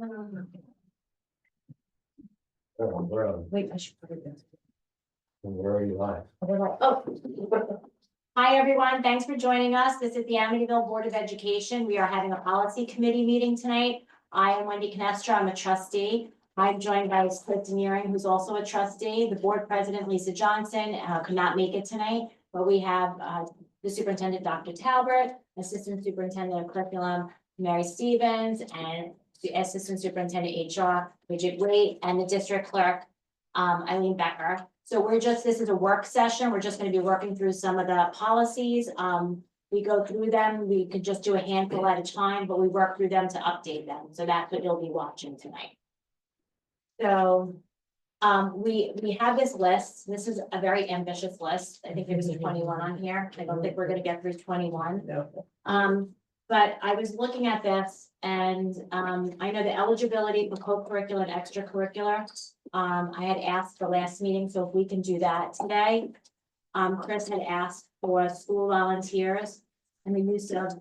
Oh, Wait, I should put it in. where are you live? Oh. Hi, everyone. Thanks for joining us. This is the Amityville Board of Education. We are having a policy committee meeting tonight. I am Wendy Canestra. I'm a trustee. I'm joined by Cliff Deniering, who's also a trustee. The board president, Lisa Johnson, could not make it tonight, but we have the superintendent, Dr. Talbert, assistant superintendent of curriculum, Mary Stevens, and the assistant superintendent HR, Bridget Waite, and the district clerk, Eileen Becker. So this is a work session. We're just going to be working through some of the policies. We go through them. We could just do a handful at a time, but we work through them to update them. So that's what you'll be watching tonight. So we have this list. This is a very ambitious list. I think there was a 21 on here. I don't think we're going to get through 21. No. But I was looking at this and I know the eligibility for co-curricular and extracurricular. I had asked the last meeting, so if we can do that today. Chris had asked for school volunteers and the use of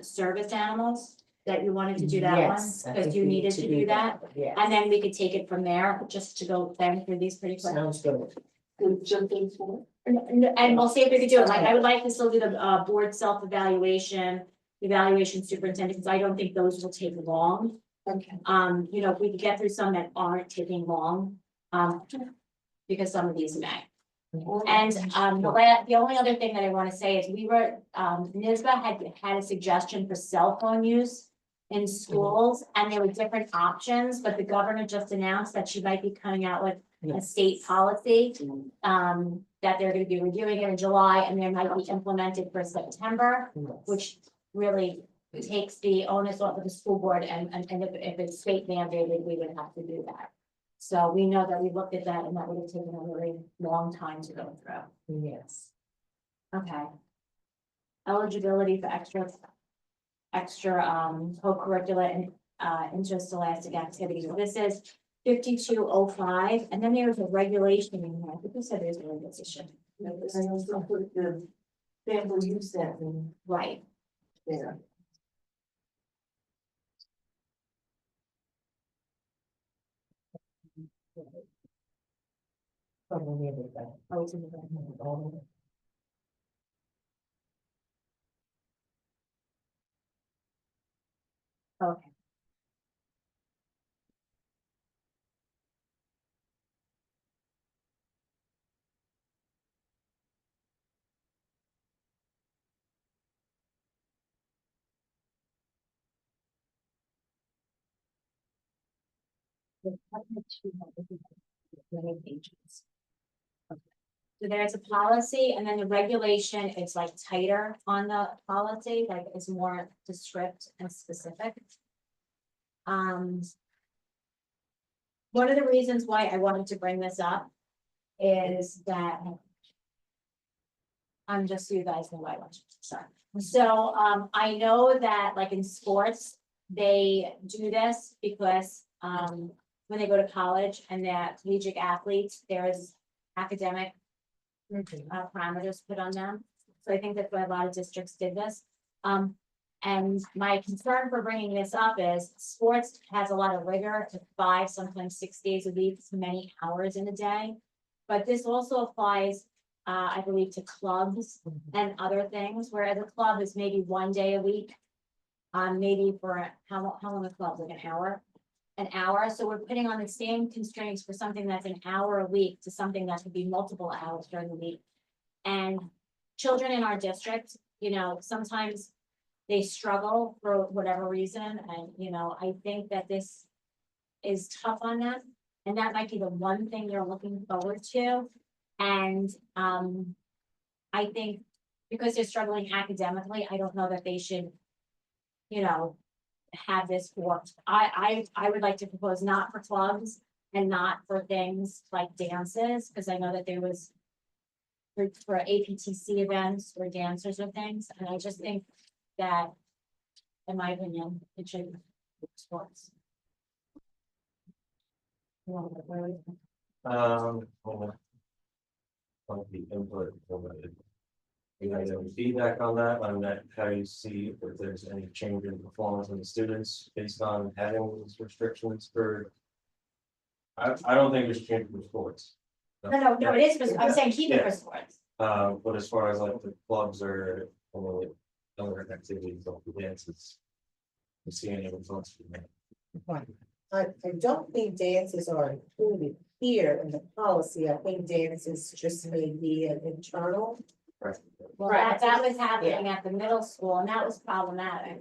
service animals, that you wanted to do that Yes, one, I because think you we need needed to to do do that. Yes. And then we could take it from there, just to go through these pretty quick. Sounds good. And we'll see if we could do it, like, I would like to still do the board self-evaluation, evaluation superintendent, because I don't think those will take long. Okay. You know, if we could get through some that aren't taking long, because some of these may. And the only other thing that I want to say is we were, NISBA had a suggestion for cell phone use in schools, and there were different options, but the governor just announced that she might be coming out with a state policy, that they're going to be reviewing it in July, and they might be implemented for September, which really takes the onus off of the school board, and if it's state mandated, we would have to do that. So we know that we looked at that, and that would have taken a really long time to go through. Yes. Okay. Eligibility for extra co-curricular and interscholastic activities. This is 5205, and then there's a regulation in here. I think you said there's a regulation. I also put the sample you sent me Right. there. Probably everything. Oh, it's in the back. Okay. Many pages. Okay. So there's a policy, and then the regulation is like tighter on the policy, like it's more descriptive and specific. One of the reasons why I wanted to bring this up is that just so you guys know why I want you to start. So I know that like in sports, they do this because when they go to college and they're collegiate athletes, there's academic parameters put on them. So I think that's why a lot of districts did this. And my concern for bringing this up is sports has a lot of rigor to 5, sometimes 6 days a week, to many hours in a day. But this also applies, I believe, to clubs and other things, whereas a club is maybe 1 day a week. Maybe for how long a club, like an hour. So we're putting on the same constraints for something that's an hour a week to something that could be multiple hours during the week. And children in our district, you know, sometimes they struggle for whatever reason. And, you know, I think that this is tough on them. And that might be the one thing they're looking forward to. And I think because they're struggling academically, I don't know that they should, you know, have this for, I would like to propose not for clubs and not for things like dances, because I know that there was for APTC events or dancers or things, and I just think that, in my opinion, it should be sports. Hold on. On the input. You guys have any feedback on that, how you see if there's any change in performance of the students based on having these restrictions for? I don't think there's change for sports. No, it is, I'm saying keep it for sports. But as far as like the clubs or other activities like the dances. You see any results from that? Right. I don't think dances are included here in the policy. I think dances just may be an internal. Well, that was happening at the middle school and that was problematic.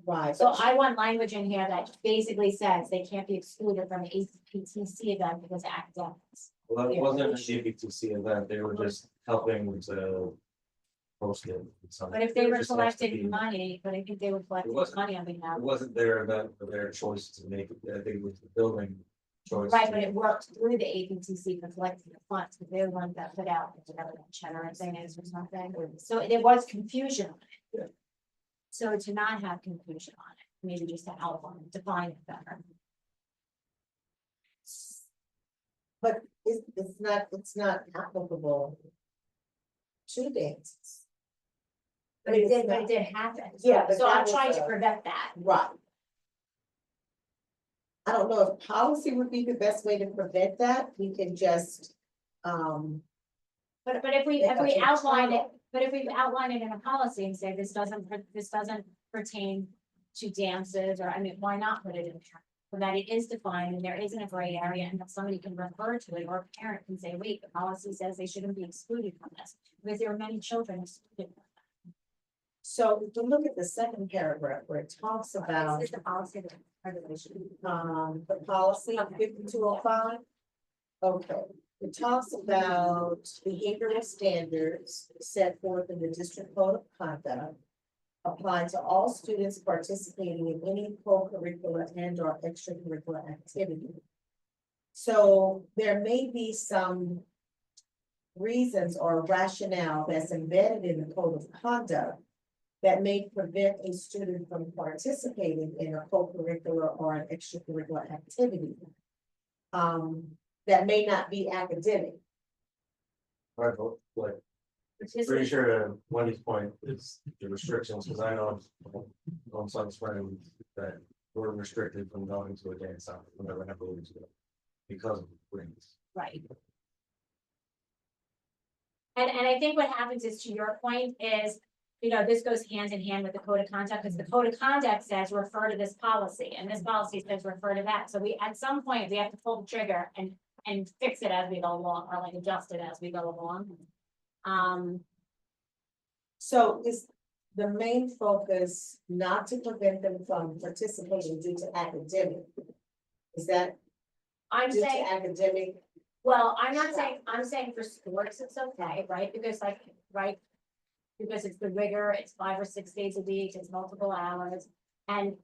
Right. So I want language in here that basically says they can't be excluded from the APTC event because of academics. Well, that wasn't a CBTC event, they were just helping to post it. But if they were Just has to be- collecting money, but I think they were collecting It wasn't- money on behalf. It wasn't their event, but their choice to make it, I think it was the building choice. Right, to- but it worked through the APTC for collecting the funds, but they're the ones that put out whatever the cheddar thing is or something. So there was confusion on Yeah. it. So to not have confusion on it, maybe just to outline, define it better. But it's not applicable to dances. But it did happen. Yeah, but So that I'm was trying to a- prevent that. Right. I don't know if policy would be the best way to prevent that. We can just, But if we outline it, but if we outline it in a policy and say this doesn't pertain to dances, or I mean, why not put it in there? So that it is defined and there isn't a gray area and that somebody can refer to it, or a parent can say, wait, the policy says they shouldn't be excluded from this. Because there are many children excluded. so if you look at the second paragraph where it talks about, This is the policy that regulation. the policy 5205. Okay, it talks about behavioral standards set forth in the district code of conduct. Apply to all students participating in any co-curricular and or extracurricular activity. So there may be some reasons or rationale that's embedded in the code of conduct that may prevent a student from participating in a co-curricular or an extracurricular activity. That may not be academic. Right, but like, Which is, pretty sure to Wendy's point is the restrictions, because I know on some friends that were restricted from going to a dance out, whenever I believe to go. Because of rings. right. And I think what happens is, to your point, is, this goes hand in hand with the code of conduct, because the code of conduct says refer to this policy, and this policy says refer to that. So at some point, we have to pull the trigger and fix it as we go along, or like adjust it as we go along. So is the main focus not to prevent them from participating due to academic? Is that I'm due to saying, academic? well, I'm saying for sports, it's okay, right? Because because it's the rigor, it's 5 or 6 days a week, it's multiple hours, and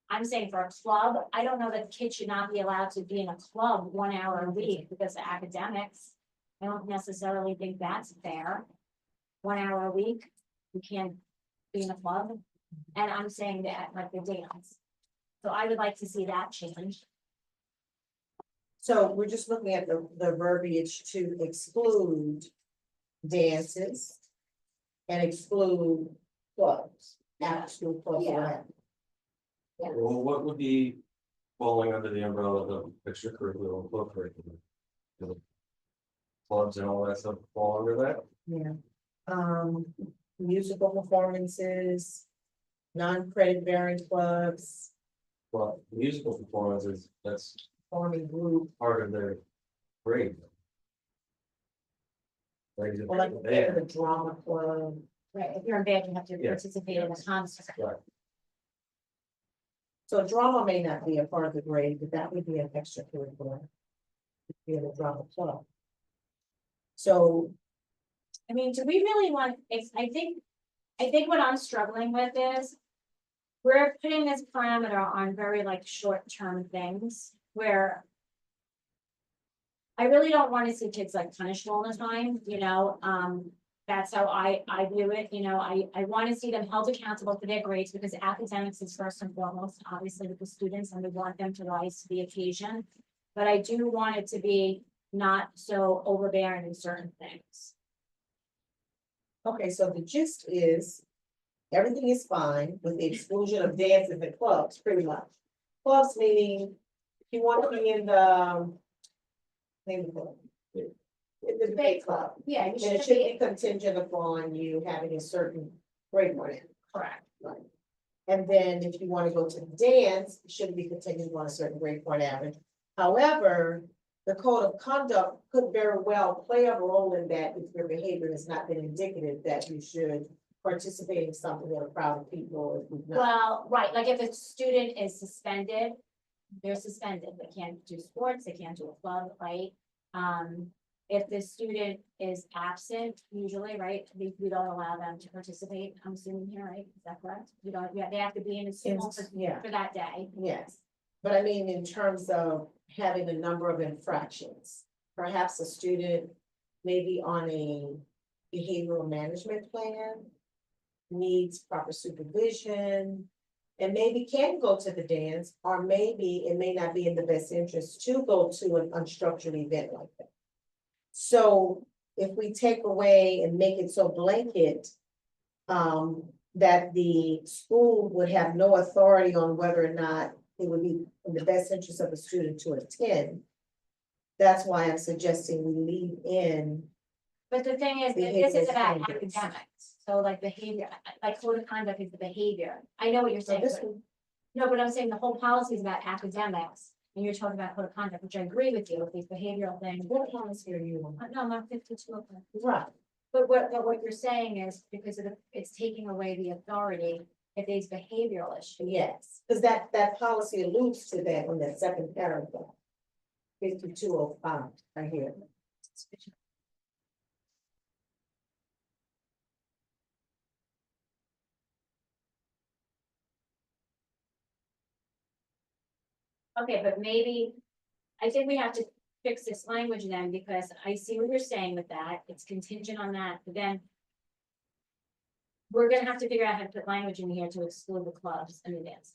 I'm saying for a club, I don't know that kids should not be allowed to be in a club 1 hour a week because of academics. I don't necessarily think that's fair. 1 hour a week, you can't be in a club, and I'm saying that like the dance. So I would like to see that change. So we're just looking at the verbiage to exclude dances and exclude clubs, after school clubs. or Yeah. whatever. Yeah. Well, what would be falling under the umbrella of extracurricular and co-curricular? The clubs and all that stuff fall under that? Yeah. Musical performances, non-credit bearing clubs, Well, musical performances, that's forming group, part of their grade. Like, or like yeah, the drama club. Right, if you're in band, you have to Yeah. participate in a concert. right. So drama may not be a part of the grade, but that would be an extracurricular. Be in a drama club. So, I mean, do we really want, I think what I'm struggling with is. We're putting this parameter on very like short-term things where. I really don't want to see kids like punished all the time, that's how I view it, I want to see them held accountable for their grades, because academics is first and foremost, obviously with the students, and we want them to rise to the occasion. But I do want it to be not so overbearing in certain things. Okay, so the gist is, everything is fine with the exclusion of dances and clubs, pretty much. Clubs meaning, if you want to be in the. Name of it. In the debate club, Yeah, you and should it should be be contingent upon you having a certain grade point in. correct. Right. And then if you wanna go to dance, it shouldn't be contingent on a certain grade point average. However, the code of conduct could very well play a role in that if your behavior has not been indicative that you should participate in something with a crowd of people. If you've not. Well, right, like if a student is suspended, they're suspended, they can't do sports, they can't do a club, right? If the student is absent, usually, right, we don't allow them to participate, I'm assuming here, right? Is that correct? You don't, yeah, they have to be in a school Yeah, for that day. yes, but I mean, in terms of having a number of infractions, perhaps a student may be on a behavioral management plan, needs proper supervision, and maybe can go to the dance, or maybe it may not be in the best interest to go to an unstructured event like that. So if we take away and make it so blanket, that the school would have no authority on whether or not it would be in the best interest of the student to attend. That's why I'm suggesting we leave in, But the thing is, that this is Behavioral about standards. academics, so like behavior, like code of conduct is the behavior. I know what you're so saying, this but one, no, but I'm saying the whole policy is about academics. And you're talking about code of conduct, which I agree with you, with these behavioral things. what policy are you on? No, I'm not 52 of them. Right, But what you're saying is because of it's taking away the authority if these behavioral issues. yes, because that policy alludes to that in that second paragraph. 5205, right here. Okay, but maybe, I think we have to fix this language then, because I see what you're saying with that, it's contingent on that, but then. We're gonna have to figure out how to put language in here to exclude the clubs and the dance.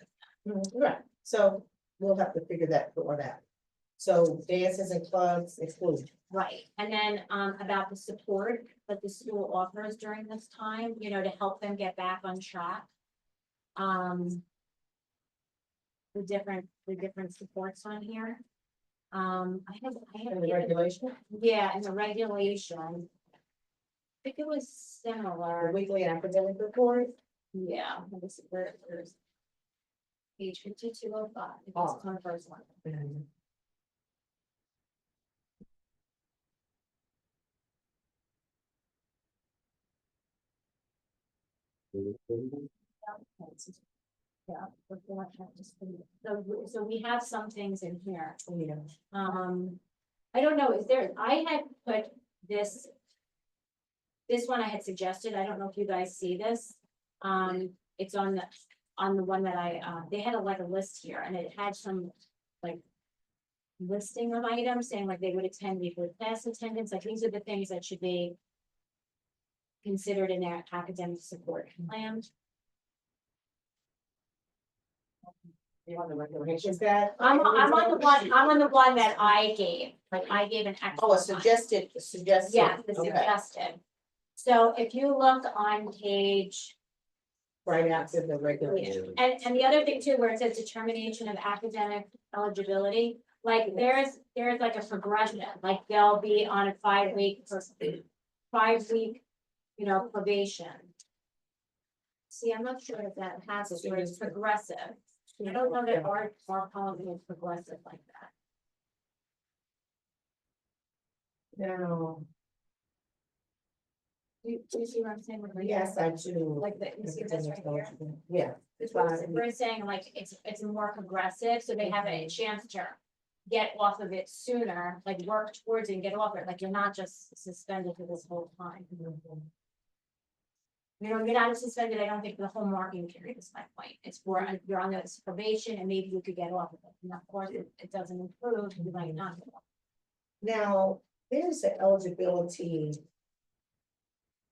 Right, so we'll have to figure that one out. So dances and clubs excluded. Right, and then about the support that the school offers during this time, you know, to help them get back on track. The different supports on here. I have. In the regulation, Yeah, and the regulation. I think it was the similar, weekly academic report. yeah, this is where there's. Page 5205, it's Oh. on the first one. Yeah. So we have some things in here. Yeah. I don't know, is there, I had put this. This one I had suggested, I don't know if you guys see this, it's on the one that they had like a list here, and it had some, like. Listing of items, saying like they would attend weekly class attendance, like these are the things that should be. Considered in their academic support plan. You want the regulation? Is that? I'm on the one that I gave, like I gave an extra. Oh, a suggested. Yeah, the Okay. suggested. So if you look on page, Right after the regulation. and the other thing too, where it says determination of academic eligibility, like there's like a progression, like they'll be on a 5-week, you know, probation. See, I'm not sure if that has it, where it's progressive. I don't know that our policy is progressive like that. No, Do you see what I'm saying? with yes, I do. Like the, you see this right here? Yeah. It's we're saying like it's more progressive, so they have a chance to get off of it sooner, like work towards it and get off it, like you're not just suspended for this whole time. You know, you're not suspended, I don't think, for the whole marking period is my point. It's for, you're on this probation and maybe you could get off of it. And of course, it doesn't improve, you might not get off. Now, there's an eligibility.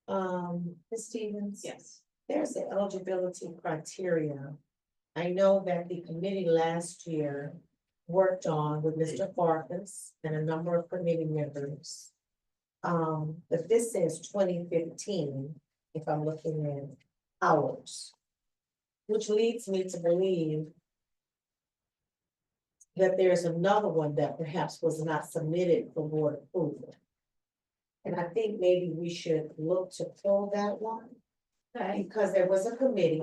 Ms. Stevens? Yes. There's the eligibility criteria. I know that the committee last year worked on with Mr. Farkas and a number of committee members. But this says 2015, if I'm looking at hours. Which leads me to believe that there's another one that perhaps was not submitted for board approval. And I think maybe we should look to pull that one, Okay, because there was a committee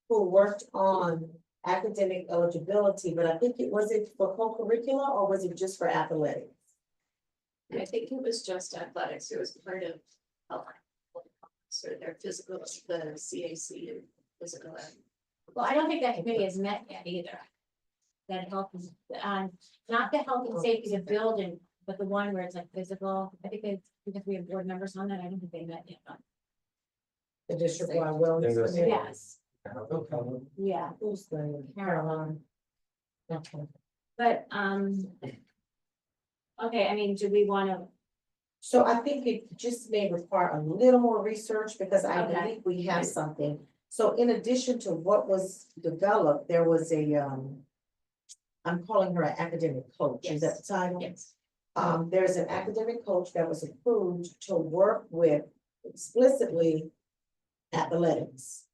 who worked on academic eligibility, but I think was it for co-curricular or was it just for athletics? I think it was just athletics, it was part of health. So their physical, the CAC and physical. ed. well, I don't think that committee has met yet either. That health is, not the health and safety of building, but the one where it's like physical, I think they, because we have board members on that, I don't think they met yet. The district-wide wellness Yes. committee? Yes, Okay. yeah, Who's the Caroline. Okay. but, okay, I mean, do we wanna, So I think it just may require a little more research because I Okay. believe we have something. So in addition to what was developed, there was I'm calling her an academic coach, is that the title? Yes. There's an academic coach that was approved to work with explicitly athletics.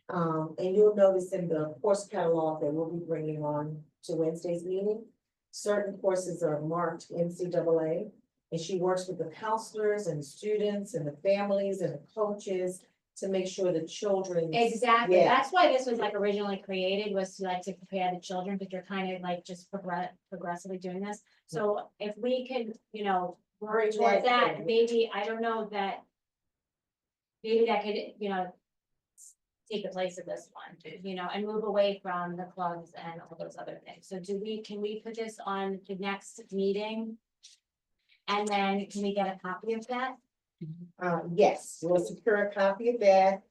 And you'll notice in the course catalog that we'll be bringing on to Wednesday's meeting, certain courses are marked NCAA. And she works with the counselors and students and the families and the coaches to make sure the children. exactly, Yeah. that's why this was like originally created, was to like to prepare the children, because you're kind of like just progressively doing this. So if we can, you know, work Bring towards that that, in. maybe, I don't know that. Maybe that could, you know, take the place of this one, you know, and move away from the clubs and all those other things. So can we put this on the next meeting? And then can we get a copy of that? Yes, we'll secure a copy of that.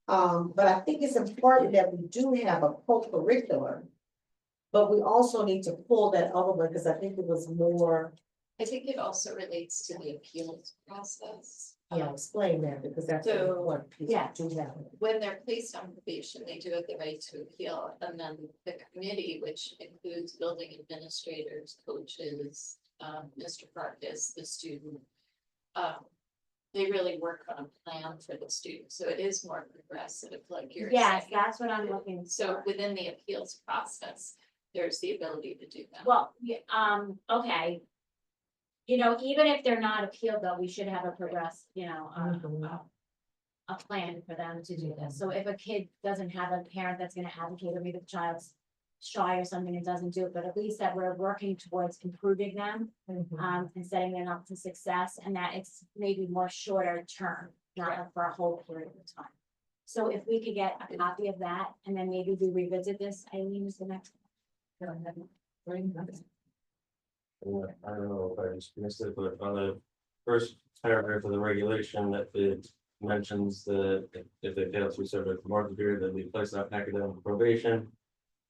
But I think it's important that we do have a co-curricular. But we also need to pull that other one, because I think it was more, I think it also relates to the appeals process. explain that, because that's So, what people yeah. do have. When they're placed on probation, they do have the right to appeal, and then the committee, which includes building administrators, coaches, Mr. Farkas, the student. They really work on a plan for the student, so it is more progressive, like you're Yes, saying. that's what I'm looking So for. within the appeals process, there's the ability to do that. Well, yeah, okay. You know, even if they're not appealed though, we should have a a plan for them to do this. So if a kid doesn't have a parent that's gonna advocate, or maybe the child's shy or something and doesn't do it, but at least that we're working towards improving them, and setting them up to success, and that it's maybe more shorter term, not like for a whole period of time. So if we could get a copy of that, and then maybe we revisit this, Eileen, is the next. I don't know if I just missed it, but on the first paragraph of the regulation that it mentions that if they fail to serve a market period, they'll be placed on academic probation.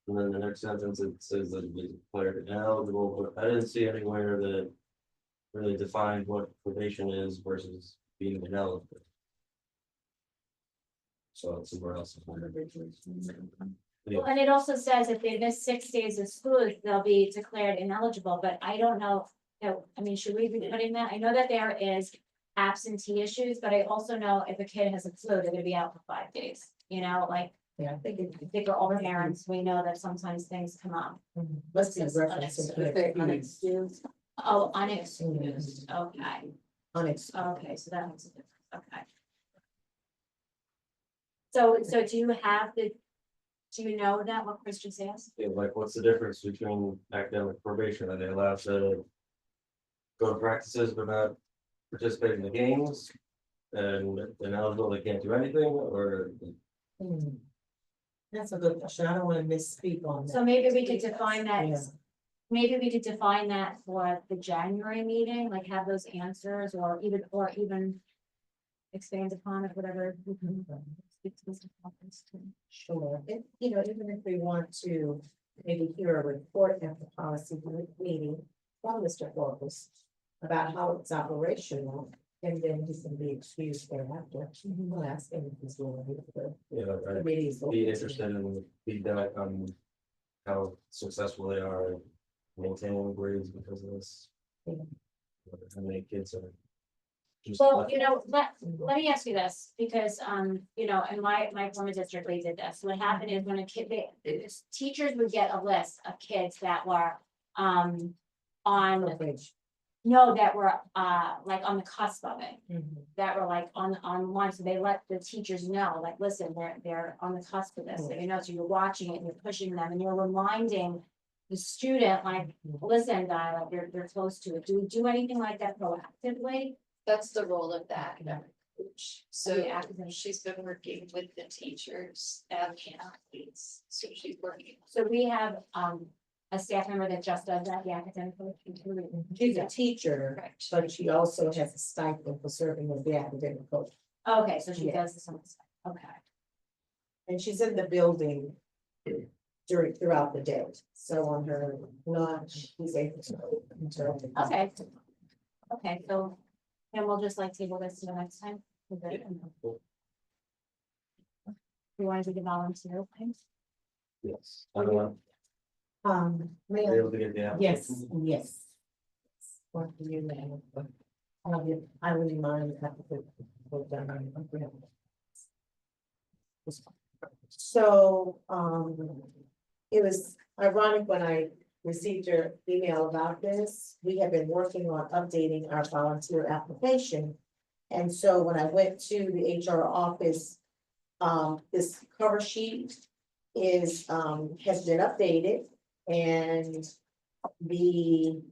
And then the next sentence, it says that they declared ineligible, but I didn't see anywhere that really defined what probation is versus being ineligible. So it's somewhere else. Well, and it also says if they miss 6 days of school, they'll be declared ineligible, but I don't know. I mean, should we be putting that? I know that there is absentee issues, but I also know if a kid has a flu, they're gonna be out for 5 days, you know, like. Yeah, I think it I think we're all parents, we know that sometimes things come up. must be referenced to Unexcused. Oh, unexcused, okay, unexcused. okay, so that makes a difference, okay. So do you have do you know that what Chris just asked? Yeah, like, what's the difference between academic probation? Are they allowed to go to practices but not participate in the games? And ineligible, they can't do anything, or? That's a good question. I don't want to misspeak on that. So maybe we could define that. Yeah. Maybe we could define that for the January meeting, like have those answers, or even expand upon it, whatever. We can speak to Mr. Hawkins too. Sure, and even if we want to maybe hear a report at the policy meeting from Mr. Corpus about how it's operational, and then he can be excused thereafter. We'll ask him if he's willing to. Yeah, I'd Committees. be interested in feedback on how successful they are in maintaining grades because of this. Yeah. How many kids are just. Well, let me ask you this, because, in my former district, they did this. What happened is when a kid, teachers would get a list of kids that were, on, no, that were, like on the cusp of it. That were like on one, so they let the teachers know, like, listen, they're on the cusp of this, so so you're watching it and you're pushing them and you're reminding the student, like, listen, guy, like, they're close to it. Do we do anything like that proactively? That's the role of the academic coach. So The academic- she's been working with the teachers and the athletes, so she's working. So we have, a staff member that just does that, the academic coach. She's a teacher, Correct. but she also has a stipend for serving as the academic coach. Okay, so she Yeah. does this on the side, okay. And she's in the building throughout the day, so on her lunch, she's able to. interact. Okay. Okay, so, and we'll just like table this to the next time. We're good. We want to do the volunteer things. Yes, I don't know, May be I? able to get the. Yes, application. yes. What do you know? I wouldn't mind if I could put that on the agenda. So, it was ironic when I received your email about this. We have been working on updating our volunteer application. And so when I went to the HR office, this cover sheet is, has been updated and the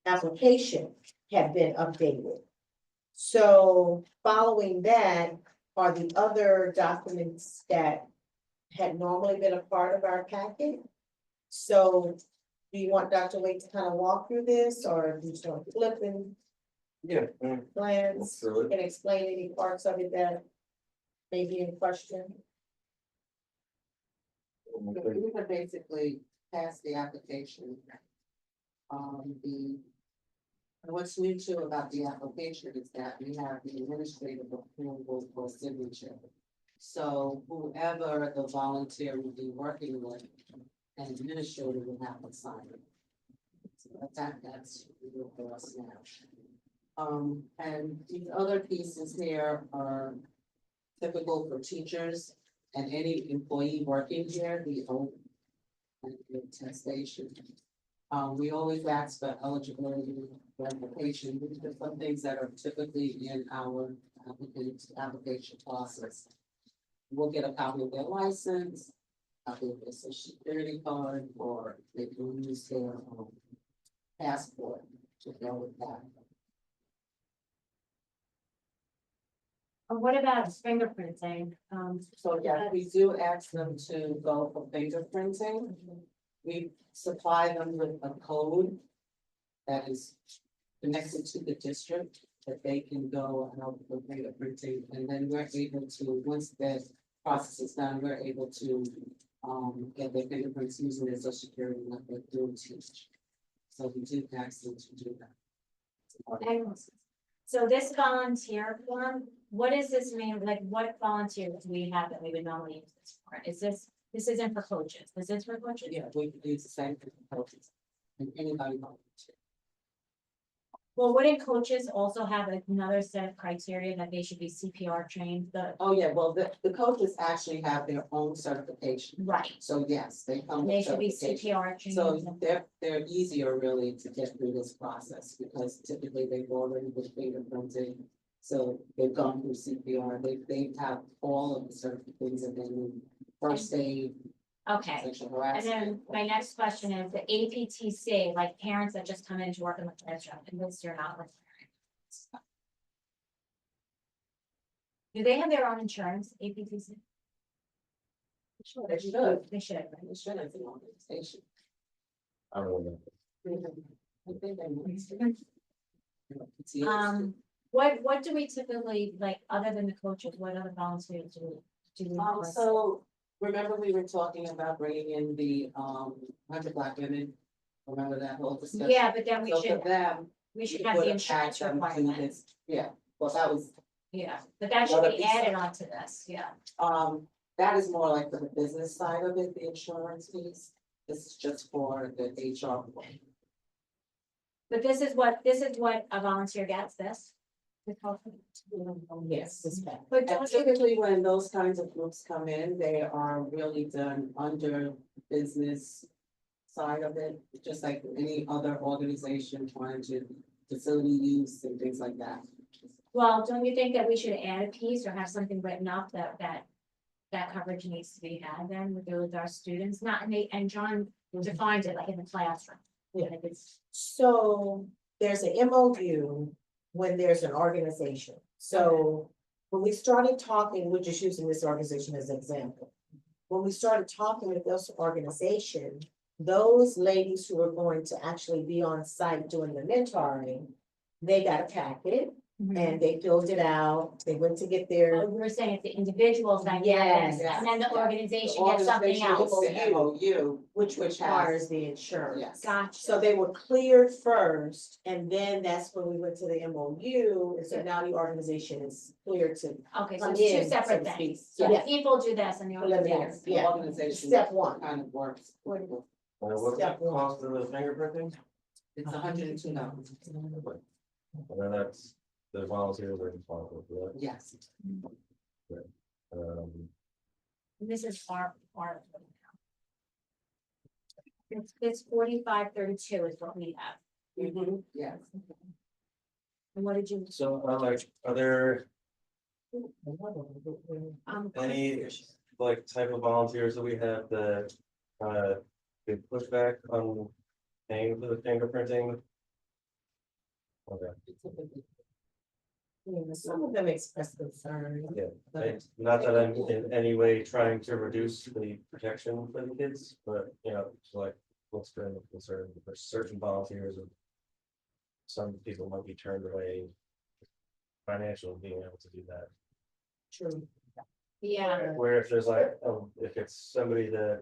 application had been updated. So following that are the other documents that had normally been a part of our packet. So do you want Dr. Wade to kind of walk through this, or do you just want to flip and Yeah. plans? Through it. And explain any parts of it that may be in question? We have basically passed the application. What's new too about the application is that we have the administrative approval for signature. So whoever the volunteer will be working with, an administrator will have to sign it. So that's real for us now. And these other pieces here are typical for teachers and any employee working here, the oath and the attestation. We always ask for eligibility verification. These are some things that are typically in our application process. We'll get a copy of their license, a copy of their social security card, or they can use their passport to go with that. What about fingerprinting? So yeah, we do ask them to go for fingerprinting. We supply them with a code that is connected to the district that they can go and help with fingerprinting. And then we're able to, once that process is done, we're able to get their fingerprints using their social security number through teach. So we do ask them to do that. And so this volunteer form, what does this mean? Like, what volunteers do we have that we would normally use this for? This isn't for coaches. This is for coaches? Yeah, we can use the same for coaches and anybody volunteer. Well, wouldn't coaches also have another set of criteria that they should be CPR trained? Oh, yeah, well, the coaches actually have their own certification. Right, So yes, they come they with should be certification. CPR trained. So they're easier really to get through this process because typically they've already been fingerprinted. So they've gone through CPR, they have all of the certificates that they need, first aid, Okay, sexual and harassment. then my next question is the APTC, like parents that just come in to work in the classroom, and this you're not requiring. Do they have their own insurance, APTC? Sure, they should, They should, right? they should have their own station. I don't know. I think they need. What do we typically, like, other than the coaches, what other volunteers do we? request? So, remember we were talking about bringing in the, 100 Black women? Remember that whole discussion? Yeah, but then So for them. we should we have the would add insurance them to requirement, this. Yeah, well, that was, yeah, but that should Another be piece added of- onto this, yeah. that is more like for the business side of it, the insurance piece. This is just for the HR. But this is what a volunteer gets, this? Yes, this back. But And don't you, typically, when those kinds of groups come in, they are really done under business side of it, just like any other organization trying to facility use and things like that. well, don't you think that we should add a piece or have something written up that coverage needs to be had then with our students, not, and John defines it like in the classroom. Yeah. Like it's, So there's an MOU when there's an organization. So when we started talking, we're just using this organization as an example. When we started talking with this organization, those ladies who are going to actually be on site doing the mentoring, they got a packet and they filled it out. They went to get their, oh, you were saying it's the individuals that get Yes, this, and then the yeah. organization gets something Organization else. gets the MOU, which which has- requires the insurance. yes. Gotcha. So they were cleared first, and then that's when we went to the MOU, and so now the organization is clear to. Okay, so come it's in, two separate so to things. speak. So the Yeah. people do this and the Preliminary, organization. The yeah. organization Step one. kind of works. What's the Step one. cost of the fingerprinting? It's $102. And then that's the volunteers are responsible for that. Yes. Um, This is our. It's 4532 is what we have. Yes. And what did you, so are there any like type of volunteers that we have that could push back on paying for the fingerprinting? Okay, Yeah, some of them express concern. yeah, not that I'm in any way trying to reduce the protection for the kids, but you know, it's like, what's been the concern for certain volunteers and some people might be turned away financially being able to do that. True. yeah, Where if there's like, if it's somebody that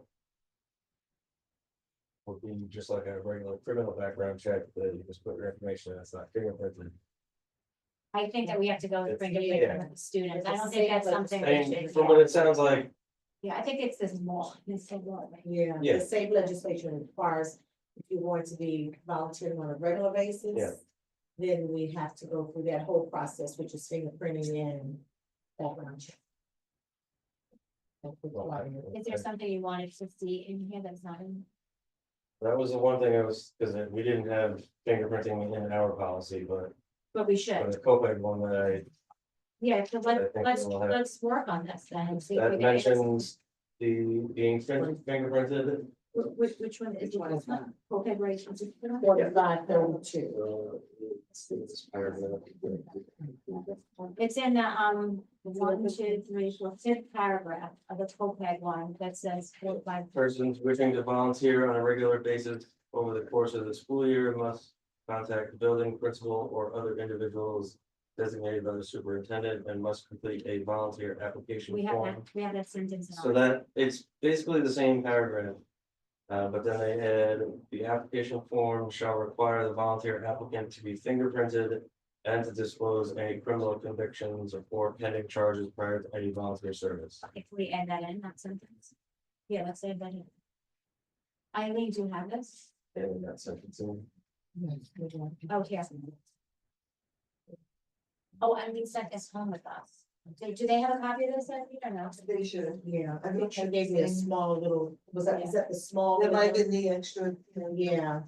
would be just like a regular criminal background check, that you just put your information, that's not fingerprinted. I think that we have to go with It's- fingerprinting yeah. with the students. I don't think that's something I we mean, should. from what it sounds like, Yeah, I think it's this law, it's a law. Right? Yeah, Yeah. the same legislation requires, if you want to be volunteering on a regular basis. Yeah. Then we have to go through that whole process, which is fingerprinting and background check. That's required. Is there something you wanted to see in here that's not in? that was the one thing I was, because we didn't have fingerprinting in our policy, but But we should. the COPED one that Yeah, so I think we'll have- let's work on this then and see if we that can. mentions the being fingerprinted. Which one is? Which one is that? Okay, right. 4532. It's in the, 1, 2, 3, 4, 5th paragraph of the COPED one that says 45. Persons wishing to volunteer on a regular basis over the course of the school year must contact the building principal or other individuals designated by the superintendent and must complete a volunteer application We have form. that sentence. in So our- that, it's basically the same paragraph. But then they add, the application form shall require the volunteer applicant to be fingerprinted and to disclose any criminal convictions or pending charges prior to any volunteer service. If we add that in, that sentence. Yeah, let's add that in. Eileen, do you have this? In that sentence. Oh, here. Oh, Eileen sent this home with us. Do they have a copy of this, Eileen, or no? They should. Yeah, I think she gave me a small little, is that the small? There might little- be the extra. Yeah.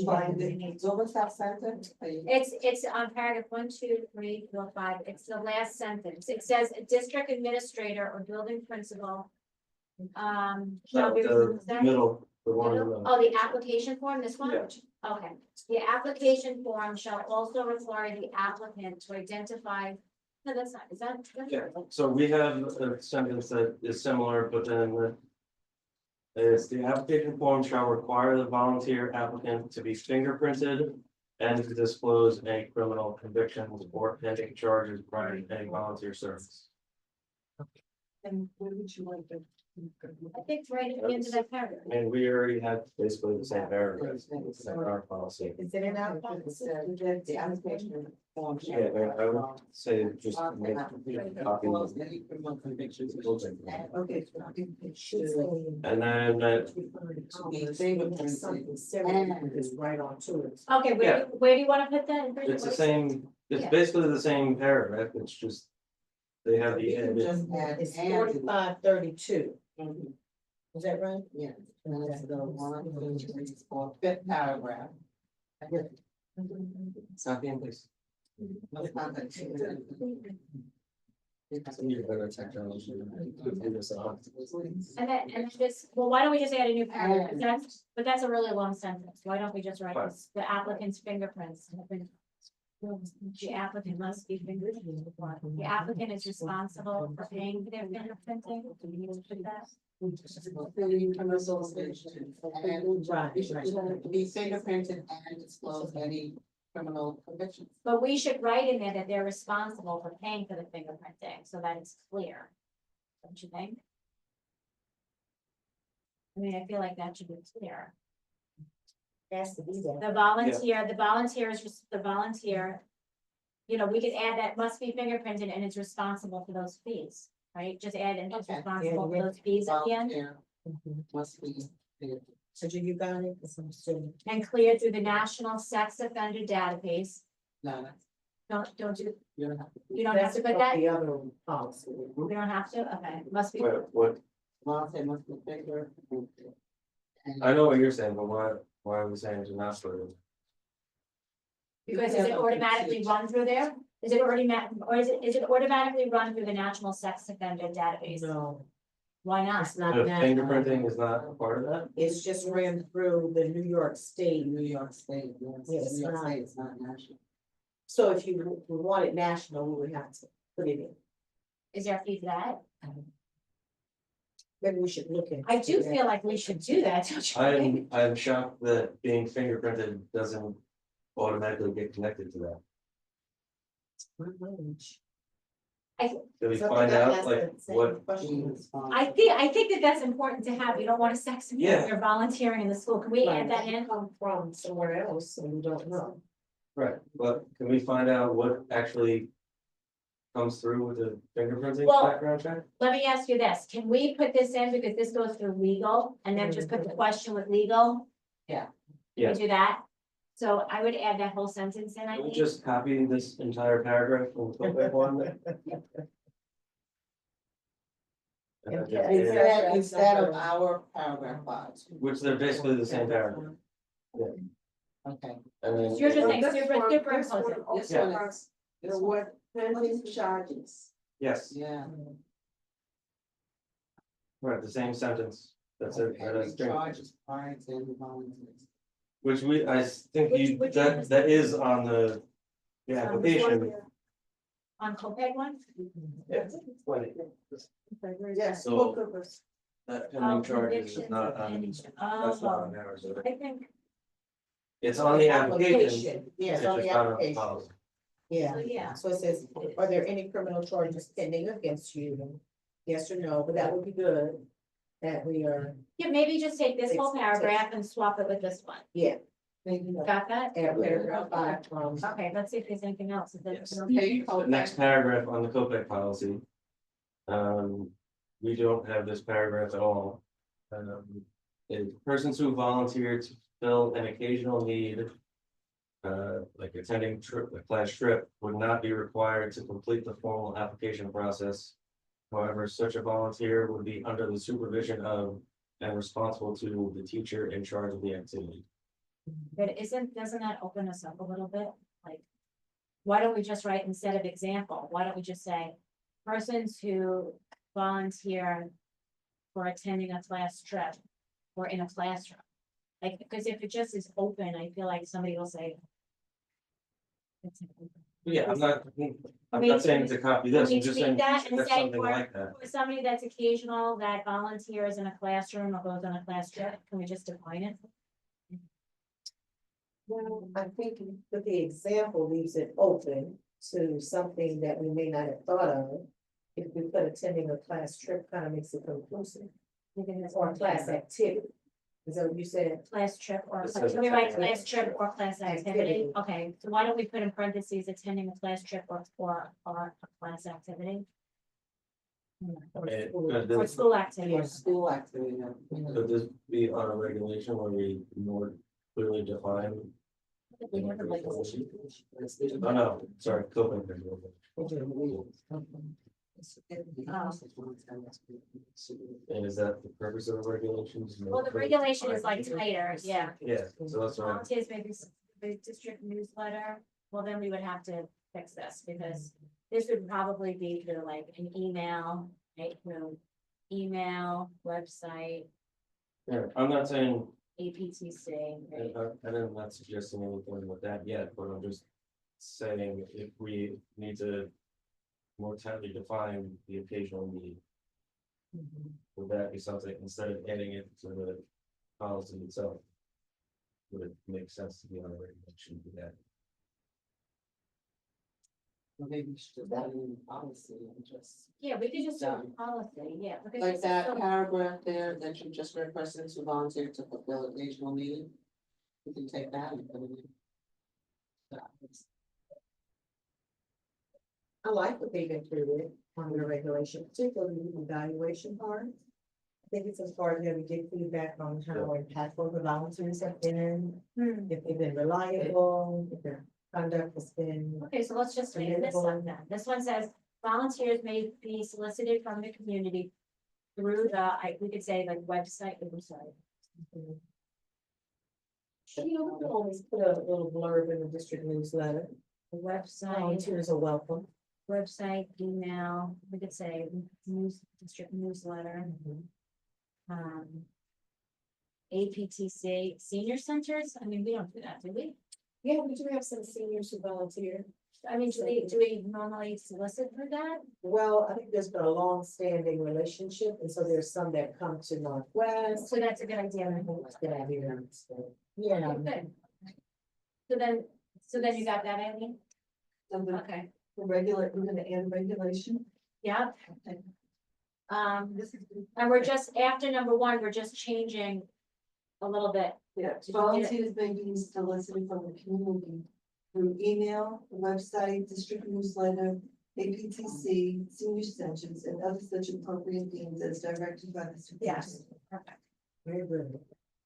Find it. So what's that sentence? Are you- It's on paragraph 1, 2, 3, 4, 5. It's the last sentence. It says a district administrator or building principal. Shall be. The middle, the one. in the- Oh, the application form, this one? Yeah. Okay, the application form shall also require the applicant to identify. No, that's not, is that? Yeah, so we have a sentence that is similar, but then. Is the application form shall require the volunteer applicant to be fingerprinted. And to disclose any criminal convictions or pending charges prior to any volunteer service. And where would you like to? I think it's right at the end of that paragraph. I mean, we already have basically the same paragraph, it's in our policy. Is it in our policy? The application form. Yeah, I would say just make a copy. Any criminal convictions. Okay. It should say. And then that, Something is right on to it. Okay, Yeah. where do you wanna put that? it's the same, it's Yeah. basically the same paragraph, it's just. They have the edit. Just add It's and. 4532. Mhm. Is that right? Yeah, and it's the one, two, three, four, fifth paragraph. Copy and paste. Let's not that two. I need a better technology. Figure this out. And then just, well, why don't we just add a new paragraph? But that's a really long sentence. Why don't we just write Fine. this, the applicant's fingerprints? have been- The applicant must be fingerprinted. The applicant is responsible for paying for their fingerprinting. Do we need to put that? And be fingerprinted and disclose any criminal convictions. But we should write in there that they're responsible for paying for the fingerprinting, so that it's clear. Don't you think? I mean, I feel like that should be clear. Has to be there. The volunteer is just, the volunteer. You know, we could add that must be fingerprinted and is responsible for those fees, right? Just add and is Okay. responsible for those fees at the end. Volunteer must be. So do you got it? It's some student. And clear through the National Sex Offender Database. No, Don't you, you don't have to. you don't have to put that? The other policy. We don't have to, okay, must be, What, Volunteer must be fingerprinted. I know what you're saying, but why are we saying to not put it? because is it automatically run through there? Is it already or is it automatically run through the National Sex Offender Database? No, Why not? it's not The that. fingerprinting is not a part of that? It's just ran through the New York State. New York State, yes, Yeah, it's New York not. State, it's not national. So if you want it national, we would have to put it in. Is there a fee for that? Maybe we should look at. I do feel like we should do that, don't you think? I'm shocked that being fingerprinted doesn't automatically get connected to that. Do we find out like what? I think that that's important to have. You don't want to sex Yeah. if you're volunteering in the school. Can we add that in? Come from somewhere else and we don't know. Right, but can we find out what actually comes through with the fingerprinting Well- background check? Let me ask you this, can we put this in because this goes through legal and then just put the question with legal? Yeah. Can Yeah. we do that? So I would add that whole sentence in, I Can we think. just copy this entire paragraph from the Quebec one? Instead of our paragraph five. Which they're basically the same paragraph, Okay. and then. You're just saying This super, one- super this one impose it. also Yeah. has The what pending charges. Yes, Yeah. right, the same sentence, that's it, Okay, that's the charges prior to the volunteers. which I think Which one is that is on the application. On COPED one? Yeah, Yes, So- both of us. that Oh, pending charges is convictions not of on, pending that's charge. not Oh, on ours, is it? I think, It's on the application, Yeah, it's it's on just the not on the application. policy. Yeah, so yeah, so it says, are there any criminal charges pending against you? Yes or no, but that would be good. That we are, yeah, maybe just take this whole paragraph and swap it with this one. yeah. Got that? And paragraph 5 from. Okay, let's see if there's anything else. If Yes. there's- The next paragraph on the COPEC policy. We don't have this paragraph at all. Persons who volunteer to fill an occasional need. Like attending a class trip would not be required to complete the formal application process. However, such a volunteer would be under the supervision of and responsible to the teacher in charge of the activity. But doesn't that open us up a little bit? Like, why don't we just write instead of example, why don't we just say persons who volunteer for attending a class trip or in a classroom? Like, because if it just is open, I feel like somebody will say. "It's open." Yeah, I'm mean, not saying to copy this, can we I'm just tweak saying that and that's say something for- like that. For somebody that's occasional, that volunteers in a classroom or goes on a class trip, can we just define it? Well, I think that the example leaves it open to something that we may not have thought of. if we put attending a class trip, kind of makes it conclusive, We can have or a class activity. Is that what you said? class trip or, It says can we write attending. class trip or class activity? Activity. Okay, so why don't we put in parentheses attending a class trip or a class activity? Or And school? could Or this, school activity? Or school activity. could this be on a regulation where we more clearly define? We have a regulation. Oh, no, sorry, coping. And is that the purpose of the regulations? Well, the regulation is like tighter, yeah. Yeah, so that's why, Volunteers maybe the district newsletter, well, then we would have to fix this, because this would probably be through like an email, right, through email, website, yeah, I'm not saying, APTC, right? I'm not suggesting anything with that yet, but I'm just saying if we need to more tightly define the occasional need, would that be something, instead of adding it to the policy itself? Would it make sense to be on a regulation for that? Maybe we should put that in policy and just, Yeah, we could just do a Done. policy, yeah. because like this is that so- paragraph there that you just read, persons who volunteer to fulfill occasional need. We can take that and put it in. I like what they've included on the regulation, particularly the evaluation part. I think it's as far as we get feedback on how impactful the volunteers have been, Hmm. if they've been reliable, if their conduct has been. Okay, so let's just read this one then. This one says volunteers may be solicited from the community through we could say like website, I'm sorry. You know, we can always put a little blurb in the district newsletter. The website, Volunteers are welcome. website, email, we could say district newsletter, APTC, senior centers, I mean, we don't do that, do we? Yeah, we do have some seniors who volunteer. I mean, do we normally solicit for that? Well, I think there's been a long-standing relationship, and so there's some that come to Northwest. So that's a good idea. Good idea. Yeah. Okay, good. So then you got that, Eileen? Okay, We're gonna add regulation. yeah. And we're just, after number one, we're just changing a little bit. Yeah, Did you get it? volunteers may be solicited from the community through email, website, district newsletter, APTC, senior centers, and other such appropriate means as directed by the Yes. superintendent. Perfect. Very good.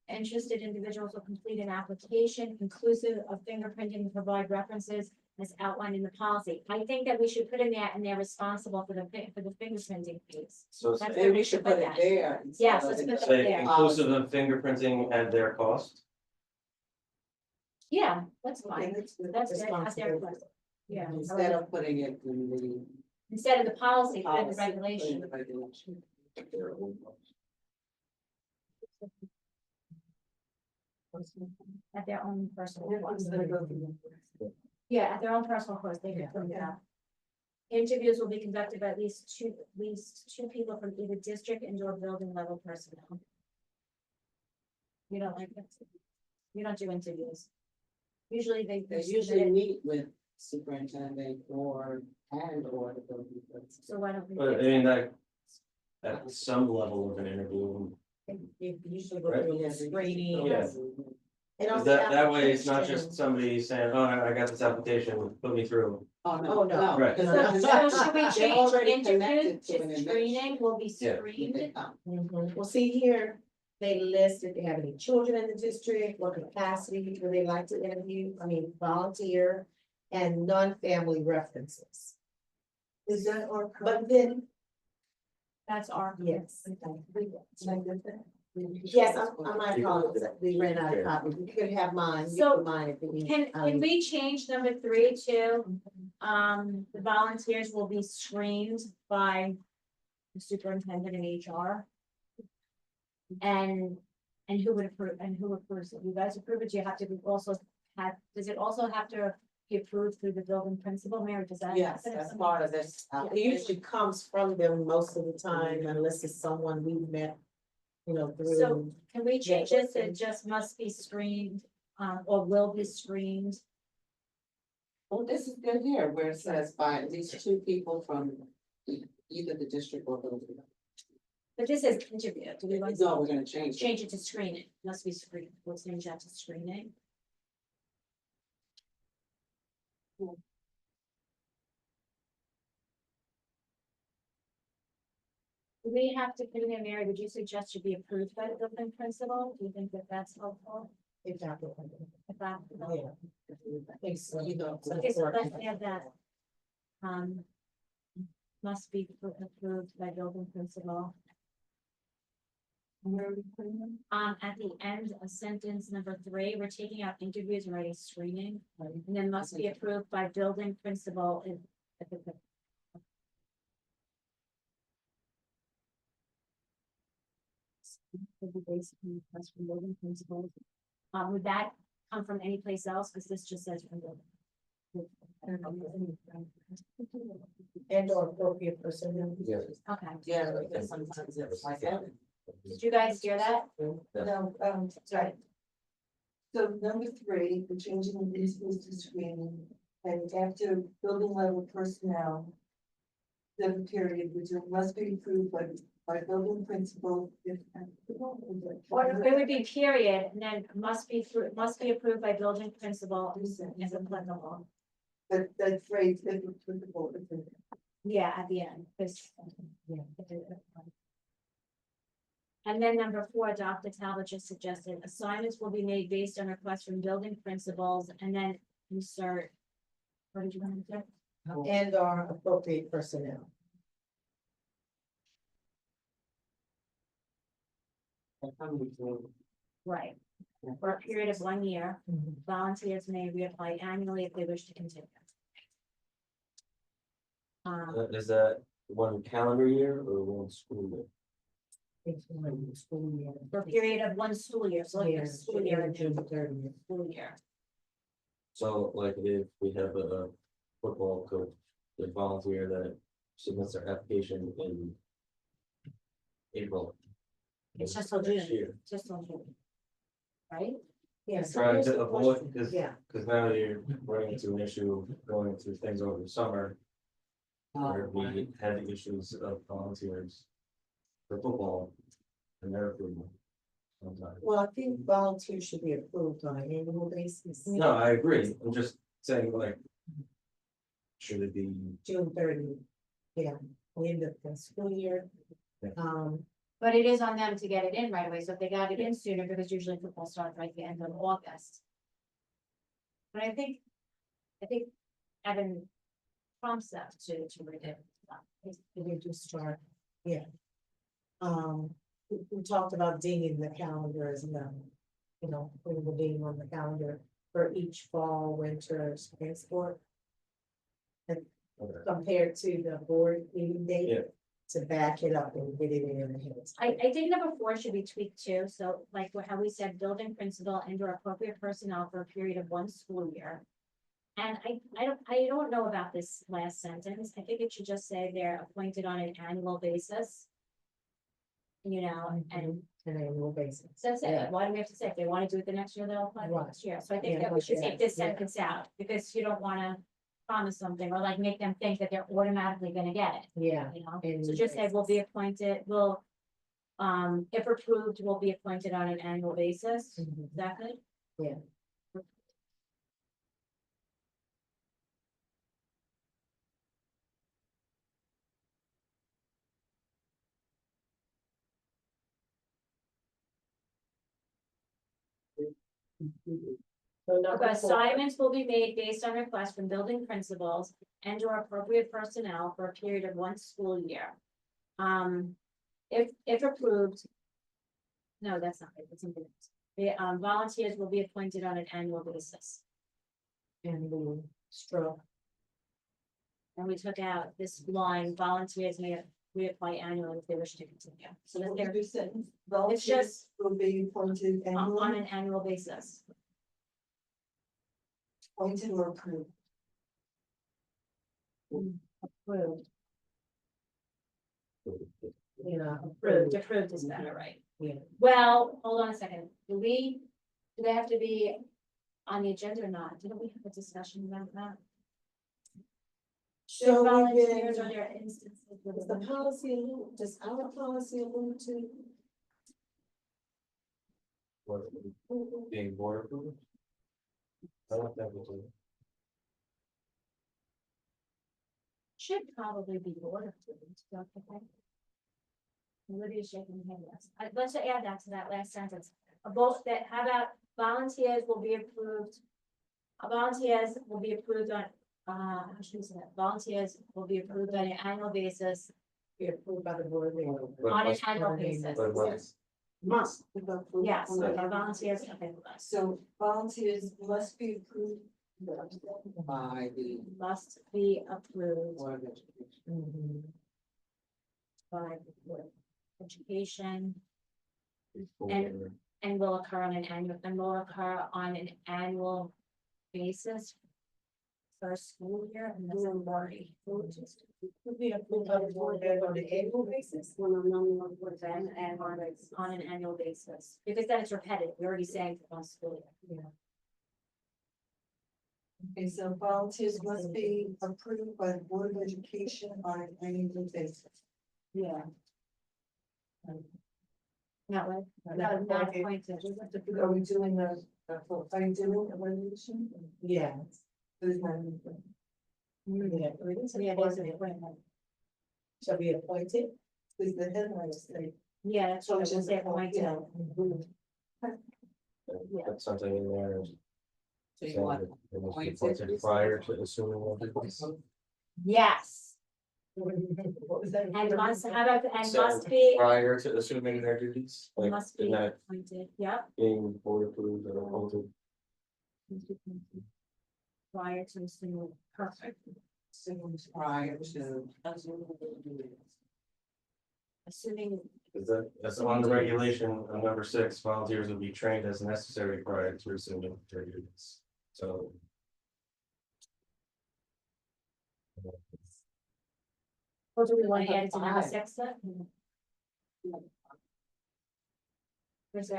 Interested individuals will complete an application inclusive of fingerprinting and provide references as outlined in the policy. I think that we should put in that and they're responsible for the fingerprinting piece. So That's Maybe where we should put it there. Yes, instead let's of- put that say there. inclusive of fingerprinting at their cost. Yeah, that's Okay, fine. that's good. That's good. That's their Responsible. question. Yeah. Instead of putting it in the. Instead of the policy, put in the policy, put in regulation. the regulation. At their own personal cost. Gonna go through. Yeah, at their own personal cost, they can prove that. Interviews will be conducted by at least two people from either district and/or building level personnel. You don't like that? You don't do interviews. Usually they. They usually meet with superintendent or the building principal. So why don't we? But I fix mean, that? that, at some level of an interview, You usually go through a little screening. Yeah. And on is the that way it's not application- just somebody saying, oh, I got this application, put me through. Oh, Oh, no. Right. because So should we they're change already interview connected to an to screening will be Yeah. screened? Mhm. Well, see here, they list if they have any children in the district, what capacity would they like to interview, volunteer, and non-family references. Is that our? But then, That's our. yes. Can I get that? Yes, I'm not calling, we ran out of copies, you could have mine, you So, can mine if you need. Can we change number 3 to, the volunteers will be screened by the superintendent and HR? And who would approve, and who approves it? You guys approve it? Do you have to also does it also have to be approved through the building principal, Mary? Does that? Yes, that's part of this. It usually comes from them most of the time unless it's someone we've met, through. So can we change Yeah. this? It just must be screened, or will be screened. Well, this is good here, where it says by at least two people from either the district or building. But this is interview, do we want No, to we're gonna change it. change it to screening? Must be screening, we'll change that to screening. Do we have to put in there, Mary, would you suggest should be approved by the building principal? Do you think that that's helpful? If that were- If that- Yeah. I think so, you know. Okay, so let's add that. Must be approved by building principal. Where are we putting them? At the end of sentence number 3, we're taking out interviews and writing screening, and then must be approved by building principal. If it's a- Would be basically request from building principal. Would that come from any place else? Because this just says from building. And or appropriate personnel. Yeah. Okay, Yeah, because sometimes it's like that. did you guys hear that? No, Sorry. so number 3, the changing of these schools to screening, and after building level personnel. The period, which must be approved by building principal. Or it would be period, and then must be approved by building principal as applicable. But that phrase, if applicable, Yeah, at the end, because. And then number 4, Dr. Talbot just suggested, assignments will be made based on requests from building principals, and then insert. What did you want to say? And or appropriate personnel. Right. For a period of 1 year, volunteers may reapply annually if they wish to continue. Is that one calendar year or one school year? It's one school year. For a period of 1 school year, so like Yeah, a school year and June then 30th. school year. So like if we have a football coach, a volunteer that submits their application in April. It's just till next June. year. Just on June. Right? Yeah. so Trying here's to the avoid, question. because, Yeah, now you're running into an issue going through things over the summer. Where we had issues of volunteers for football and their approval. Sometimes. well, I think volunteers should be approved on an annual basis. No, I agree, I'm just saying like. Should it be, June 30th. Yeah, end of the school year. Yeah. But it is on them to get it in right away, so if they got it in sooner, because usually football starts right at the end of August. But I think Evan prompts them to read it. We just start, yeah. We talked about dinging the calendar as well. You know, putting the ding on the calendar for each fall, winter, spring sport. And okay, compared to the board meeting date. Yeah. To back it up and get it in the hands. I think number 4 should be tweaked too, so like how we said, building principal and or appropriate personnel for a period of 1 school year. And I don't know about this last sentence, I think it should just say they're appointed on an annual basis. You know, and An annual basis. so that's it, Yeah. why do we have to say, if they wanna do it the next year, they'll apply for Right. next year, so I think Yeah, that we should yeah, take this yeah. sentence out, because you don't wanna promise something, or like make them think that they're automatically gonna get it, Yeah. you know? And So just say will be appointed, will, if approved, will be appointed on an annual basis, Mhm. is that good? Yeah. So number Okay, 4, assignments will be made based on request from building principals and or appropriate personnel for a period of 1 school year. If approved. No, that's not it, it's something else. The volunteers will be appointed on an annual basis, and the stroke. and we took out this line, volunteers may reapply annually if they wish to continue. So that they're sentence. It's Volunteers just will be appointed on annually, an annual basis. appointed or approved. Approved, You know. approved is better, right? Yeah. Well, hold on a second, do they have to be on the agenda or not? Didn't we have a discussion about that? Should So we've volunteers been- or there are instances where Does the policy, does our policy allude to? What, being board approved? I don't think it's a- should probably be board approved, don't you think? Olivia's shaking her head, yes. Let's add that to that last sentence. A vote that, how about volunteers will be approved? Volunteers will be approved on, how should we say that? Volunteers will be approved on an annual basis, Be approved by the board. but on an must- annual basis. but must- Must. Yes, okay, volunteers, okay, So volunteers must be approved. By the must be approved Board of Education. by the Board of Education before- and will occur on an annual basis for school year and this is already. Could be approved by the board on an annual basis. Then and on an annual basis, because then it's repetitive, we're already saying for one school year. Okay, so volunteers must be approved by the Board of Education on an annual basis. Yeah. That way, Not not appointed. appointed. Are we doing are you doing a resolution? Yeah. There's not anything. Yeah, it is Yeah, there's an appointed. appointment. Shall be appointed. Because the headline is saying. Yeah, that's what I should say, appointed. That's something in there. So you saying want that it must be appointed? appointed prior to assuming all duties. Yes, What was that? and must, how about, and So, must be, Prior to assuming their duties, like, must be in that appointed, yep. being board approved or appointed. Prior to assuming, perfect, prior to. assuming, Is that, that's on the regulation, on number 6, volunteers will be trained as necessary prior to assuming their duties, so. or do we want to add it to number 6 then?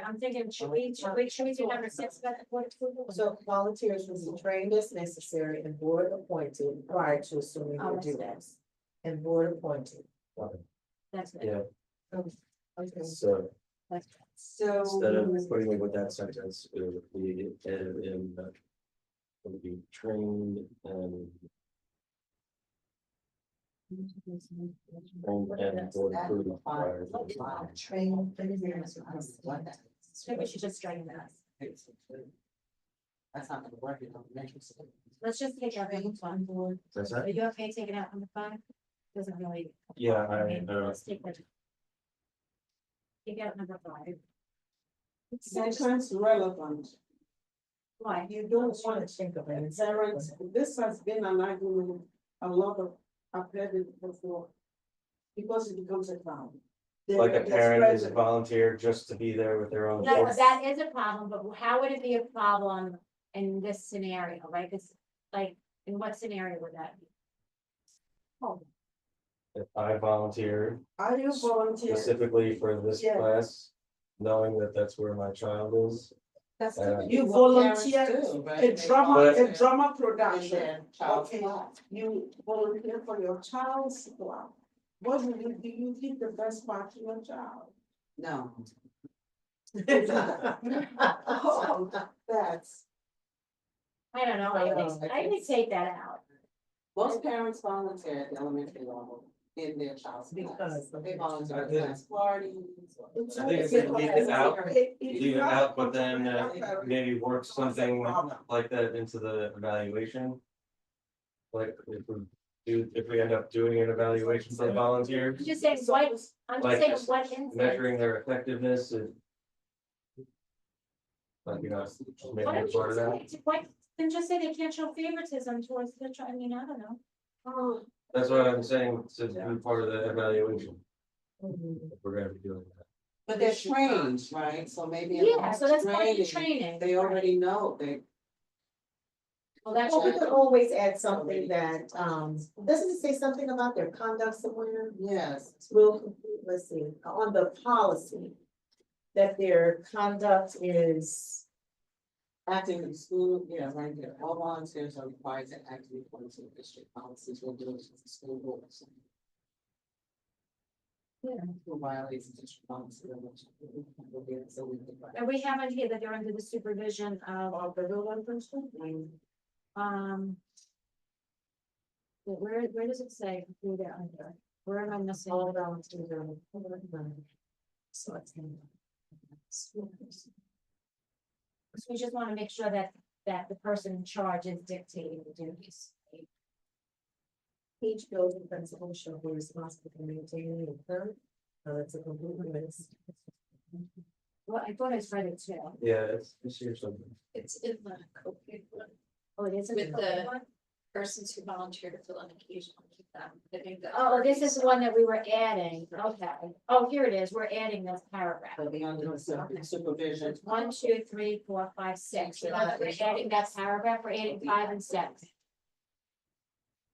I'm thinking, should we do number 6, but what? So volunteers will be trained as necessary and board appointed prior to assuming Oh, their that's duties. And board appointed. That's good, Yeah, Okay. so that's good. So. instead of putting it with that sentence, it would be added in that. Would be trained and. Trained and board approved prior to. Train. Maybe we should just straighten that. That's not gonna work in elementary school. Let's just take out number 5. That's Are that? you okay taking out number 5? Doesn't really. Yeah, Let's take that. Take out number 5. Sometimes relevant. Why? You don't want to think of it. Parents, this has been an argument, a lot of, I've heard it before. Because it becomes a crowd. Like a parent is a volunteer just to be there with their own No, kids. that is a problem, but how would it be a problem in this scenario, right? Cause like, in what scenario would that be? Oh, If I volunteer Are you volunteer? specifically for this Yeah. class, knowing that that's where my child is. That's You what parents volunteer do, right? A They drama, volunteer a drama in production. their child's Okay. class. You volunteer for your child's club. What do? You give the best part to your child? No, Oh, that's. I don't know, I would take that out. most parents volunteer at the elementary level in their child's class. Because of They the volunteer at child. class parties. It's I think always if they a leave it out, it- Leave it not out, but then a- maybe work something like that into the evaluation. Like if we end up doing an evaluation for volunteers, I'm just saying, what, I'm just Like saying, this, what instance? measuring their effectiveness and. Like, you know, just Why maybe don't part of you that, say, why, then just say they can't show favoritism towards the, I mean, I don't know. Oh, that's what I'm saying, to be part of the evaluation. If we're gonna be doing that. But they're trained, right? So maybe. in Yeah, so that's part of the training, training. They already know, Well, that's. Well, we could always add something that, doesn't it say something about their conduct somewhere? yes. Let's see, on the policy. That their conduct is. Acting in school, yeah, right there, all volunteers are required to actively according to district policies, regulations, and school rules. Yeah. Who violates the district policy. So we can. And we have it here that they're under the supervision of the rural person. Where does it say who they're under? Where am I missing? All volunteers are. So it's. So we just want to make sure that the person in charge is dictating the duties. Each building principal shall be responsible for maintaining the current, it's a complete list. Well, I thought I read it too. Yeah, it's here something. It's in the code book. Oh, it is. With the persons who volunteer to fill an occasion, keep them. I think that. Oh, this is the one that we were adding. Okay. Oh, here it is. We're adding this paragraph. They'll be under the supervision. 1, 2, 3, 4, 5, 6. You know that we're adding that paragraph. We're adding 5 and 6.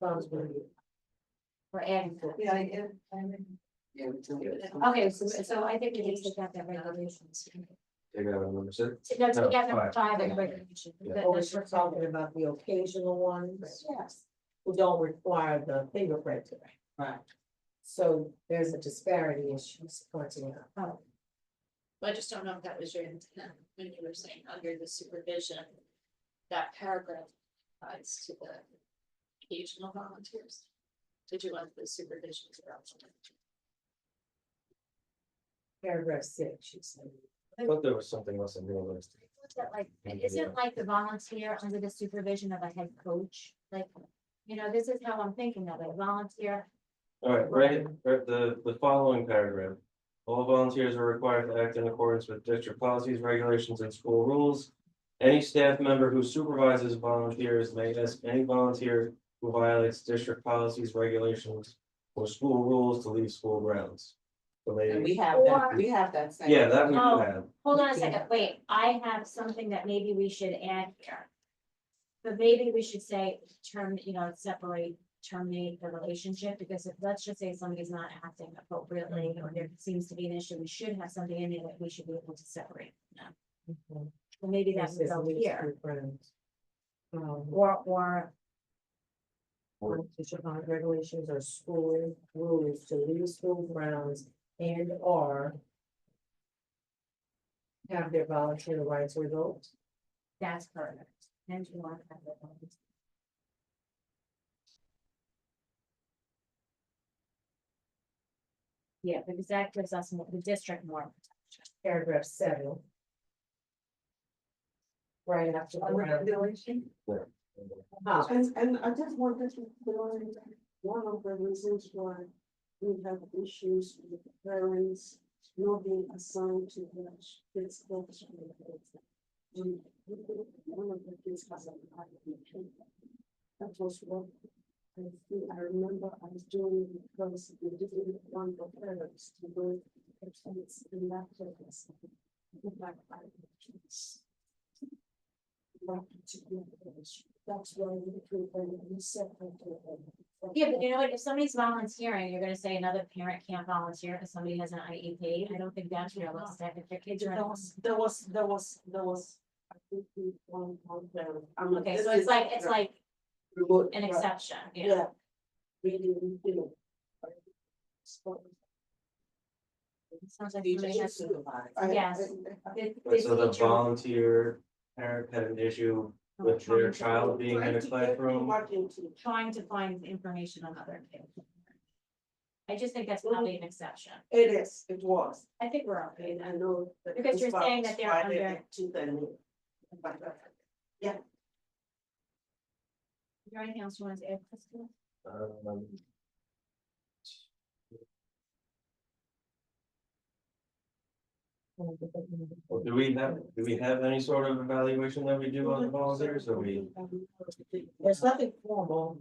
Sounds really good. We're adding. Yeah, Yeah, we do. Okay, so I think we need to take out that regulations. Take out number 6. No, take out No, 5 and Yeah. regulation. Yeah. Or we're talking about the occasional ones. Yes. Who don't require the fingerprint. Right. So there's a disparity issue pointing out. Oh, I just don't know if that was your intent when you were saying under the supervision. That paragraph applies to the occasional volunteers. Did you want the supervision to go? Paragraph 6, you said. I thought there was something else in the list. what's that like? Isn't like the volunteer under the supervision of a head coach? Like, you know, this is how I'm thinking of it. Volunteer. All right, right, the following paragraph. All volunteers are required to act in accordance with district policies, regulations, and school rules. Any staff member who supervises volunteers may ask any volunteer who violates district policies, regulations, or school rules to leave school grounds. So And maybe, we have that same. yeah, that we Oh. do have. Hold on a second, wait, I have something that maybe we should add here. But maybe we should say terminate the relationship, because if, let's just say somebody's not acting appropriately, or there seems to be an issue, we should have something in there that we should be able to separate them. Well, maybe that's This is over least here, two friends. or, District bond regulations or school rules to leave school grounds and or have their volunteer rights revoked. that's perfect. And you want to have that on. Yeah, because that gives us the district more protection. Paragraph 7. Right after the regulation. Ah, And I just wanted to throw in one of the reasons why we have issues with parents not being assigned to the kids' coach. One of the kids has a that was what I remember I was doing it because we didn't want the parents to go to kids in that place. That's why we could, we separate. Yeah, but you know what, if somebody's volunteering, you're gonna say another parent can't volunteer because somebody has an IEP, I don't think that's realistic, if your kids are. There was, I think one parent. Okay, so it's like an exception, yeah. Yeah. Really, you know. Sounds like Teachers somebody should has to. supervise. Yes. Right, so the volunteer parent had an issue with their child being in a classroom. Trying to find information on other kids. I just think that's probably an exception. It was, I think we're okay and I then. know. that Because you're this was saying that they're Friday under- To the. Is there anything else you want to add, Crystal? Well, do we have any sort of evaluation that we do on the volunteers, or we? there's nothing formal.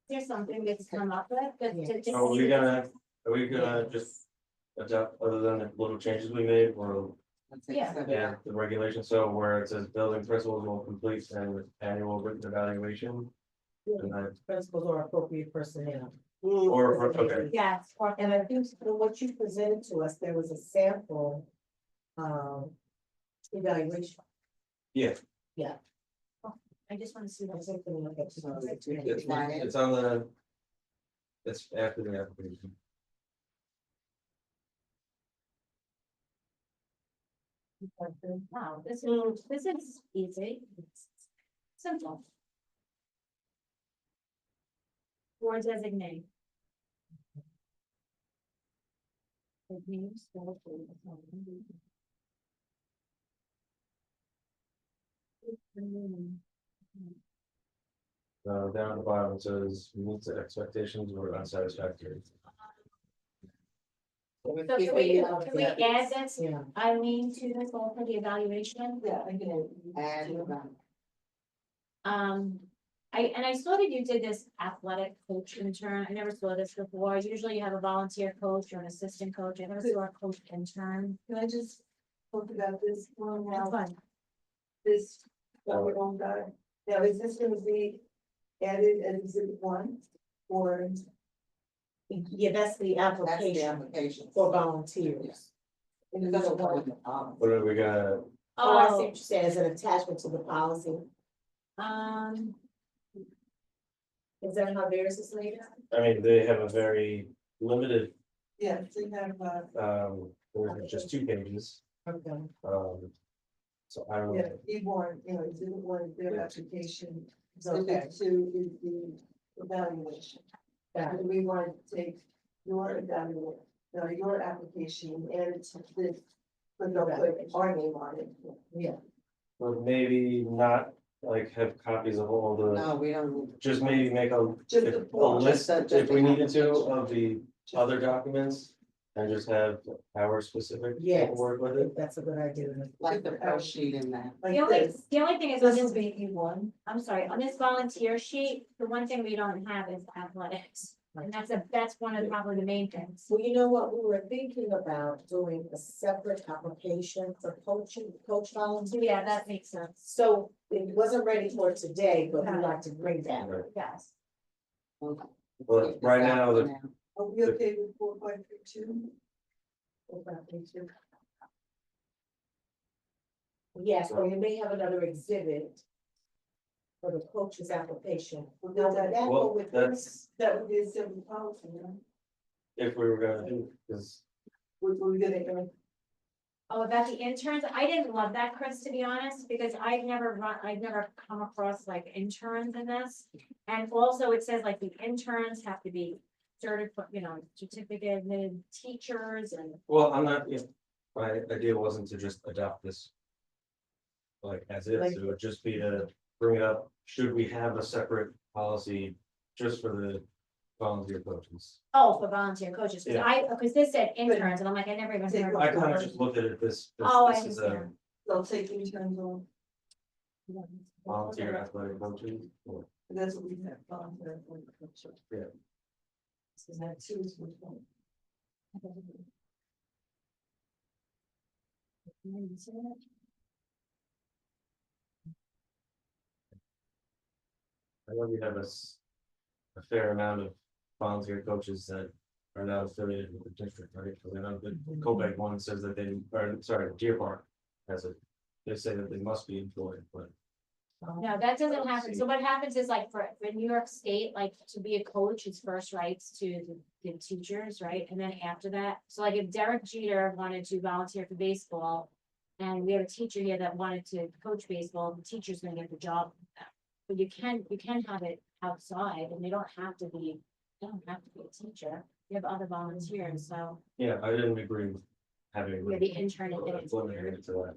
There's something that's come up with, but to Are we gonna just adopt, other than the little changes we made, or, Yeah. yeah, the regulation, so where it says building principals will complete an annual written evaluation? And I, Principals or appropriate personnel. or, okay, Yes, or And I think from what you presented to us, there was a sample evaluation. Yeah, I just wanna see I'm what's. taking a look at So this. it's on the, it's after the application. Wow, this is easy. It's simple. Or designate. Down at the bottom, it says meets the expectations or unsatisfactory. So can we add this, Yeah. Eileen, to this all for the evaluation? Yeah, I can. And I saw that you did this athletic coach intern. I never saw this before. Usually you have a volunteer coach or an assistant coach. I never saw a coach intern. Can I just talk about this one That's now? fine. This, our own guy. Now, is this gonna be added as exhibit one? Or, Yeah, that's the that's the application application. for volunteers. in It the doesn't come one? with the policy. What are we gonna, Oh, I see what you're saying, as an attachment to the policy. Um, Is that how theirs is laid out? I mean, they have a very limited, Yeah, so you have, there's just 2 pages, Okay. so I don't yeah, know. E1, you know, exhibit one is their Yeah. application. Okay. Exhibit two is the evaluation. Got it. And we want to take your evaluation, your application and add it to this, but don't put our name on it. Yeah. Or maybe not like have copies of all the, No, we don't. just maybe make a, Just if- the a form. list Just if we the needed to application. of the other documents. And just have our specific Yes. paperwork with it. That's a good idea. Like the first sheet in that. Like the only, this. the only thing is on This this, will be E1. I'm sorry, on this volunteer sheet, the one thing we don't have is athletics. And that's one of probably the main things. Well, you know what, we were thinking about doing a separate application for coach volunteers. Yeah, that makes sense. So it wasn't ready for today, but we'd like to bring that. Right. Yes. But right now, the, Are we okay with 4532? Yes, or you may have another exhibit for the coach's application. Now, would that go well, with this? that's That would be a simple policy, no? if we were gonna do, because We're gonna, Oh, about the interns, I didn't love that, Chris, to be honest, because I've never come across like interns in this. And also it says like the interns have to be certified, certificated teachers and. well, I'm not, my idea wasn't to just adopt this. Like as is, it would just be to bring it up, should we have a separate policy just for the volunteer coaches? Oh, for volunteer coaches, Yeah. because this said interns, and I'm like, I never even heard. I of kind of it. just looked at it this Oh, I this is a understand. they'll take interns on, volunteer athletic coaches. or- that's what we have, volunteer. Yeah. So that two is which one? I know we have a fair amount of volunteer coaches that are not affiliated with the district, right? Because I know the Kobeck one says that they, or sorry, Deer Park has it. They say that they must be employed, but No, that doesn't happen. So what happens is like for New York State, like to be a coach, it's first rights to the teachers, right? And then after that, so like if Derek Jeter wanted to volunteer for baseball. And we have a teacher here that wanted to coach baseball, the teacher's gonna get the job. But you can have it outside and they don't have to be a teacher. You have other volunteers, so yeah, I didn't agree with having. you're the intern and then it's. Limiting it to that.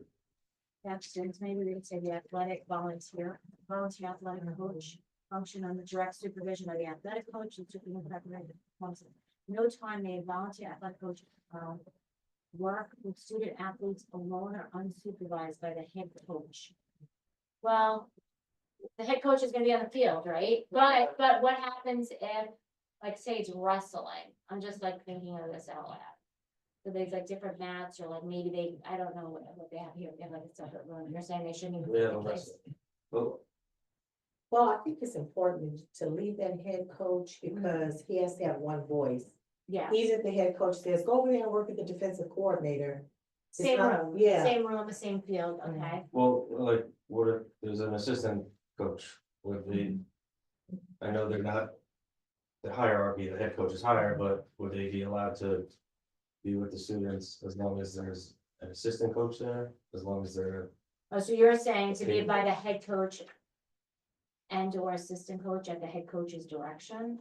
Absence, maybe we could say the volunteer athletic coach, function under direct supervision of the athletic coach and superintendent recommended policy. No time may volunteer athletic coach, work with student athletes alone or unsupervised by the head coach. Well, the head coach is gonna be on the field, right? But what happens if, like, say it's wrestling? I'm just like thinking of this out loud. So there's like different mats or like maybe I don't know what they have here, they have like a separate room, you're saying they shouldn't even. We be have in a place. list. Well, Well, I think it's important to leave that head coach because he has to have one voice. Yeah, Even if the head coach says, go over there and work with the defensive coordinator, Same not- room, yeah. same room, same field, okay? Well, like, what if there's an assistant coach would be? I know they're not. The hierarchy, the head coach is higher, but would they be allowed to? Be with the students as long as there's an assistant coach there, as long as they're, Oh, so you're saying to be by the head coach and or assistant coach at the head coach's direction?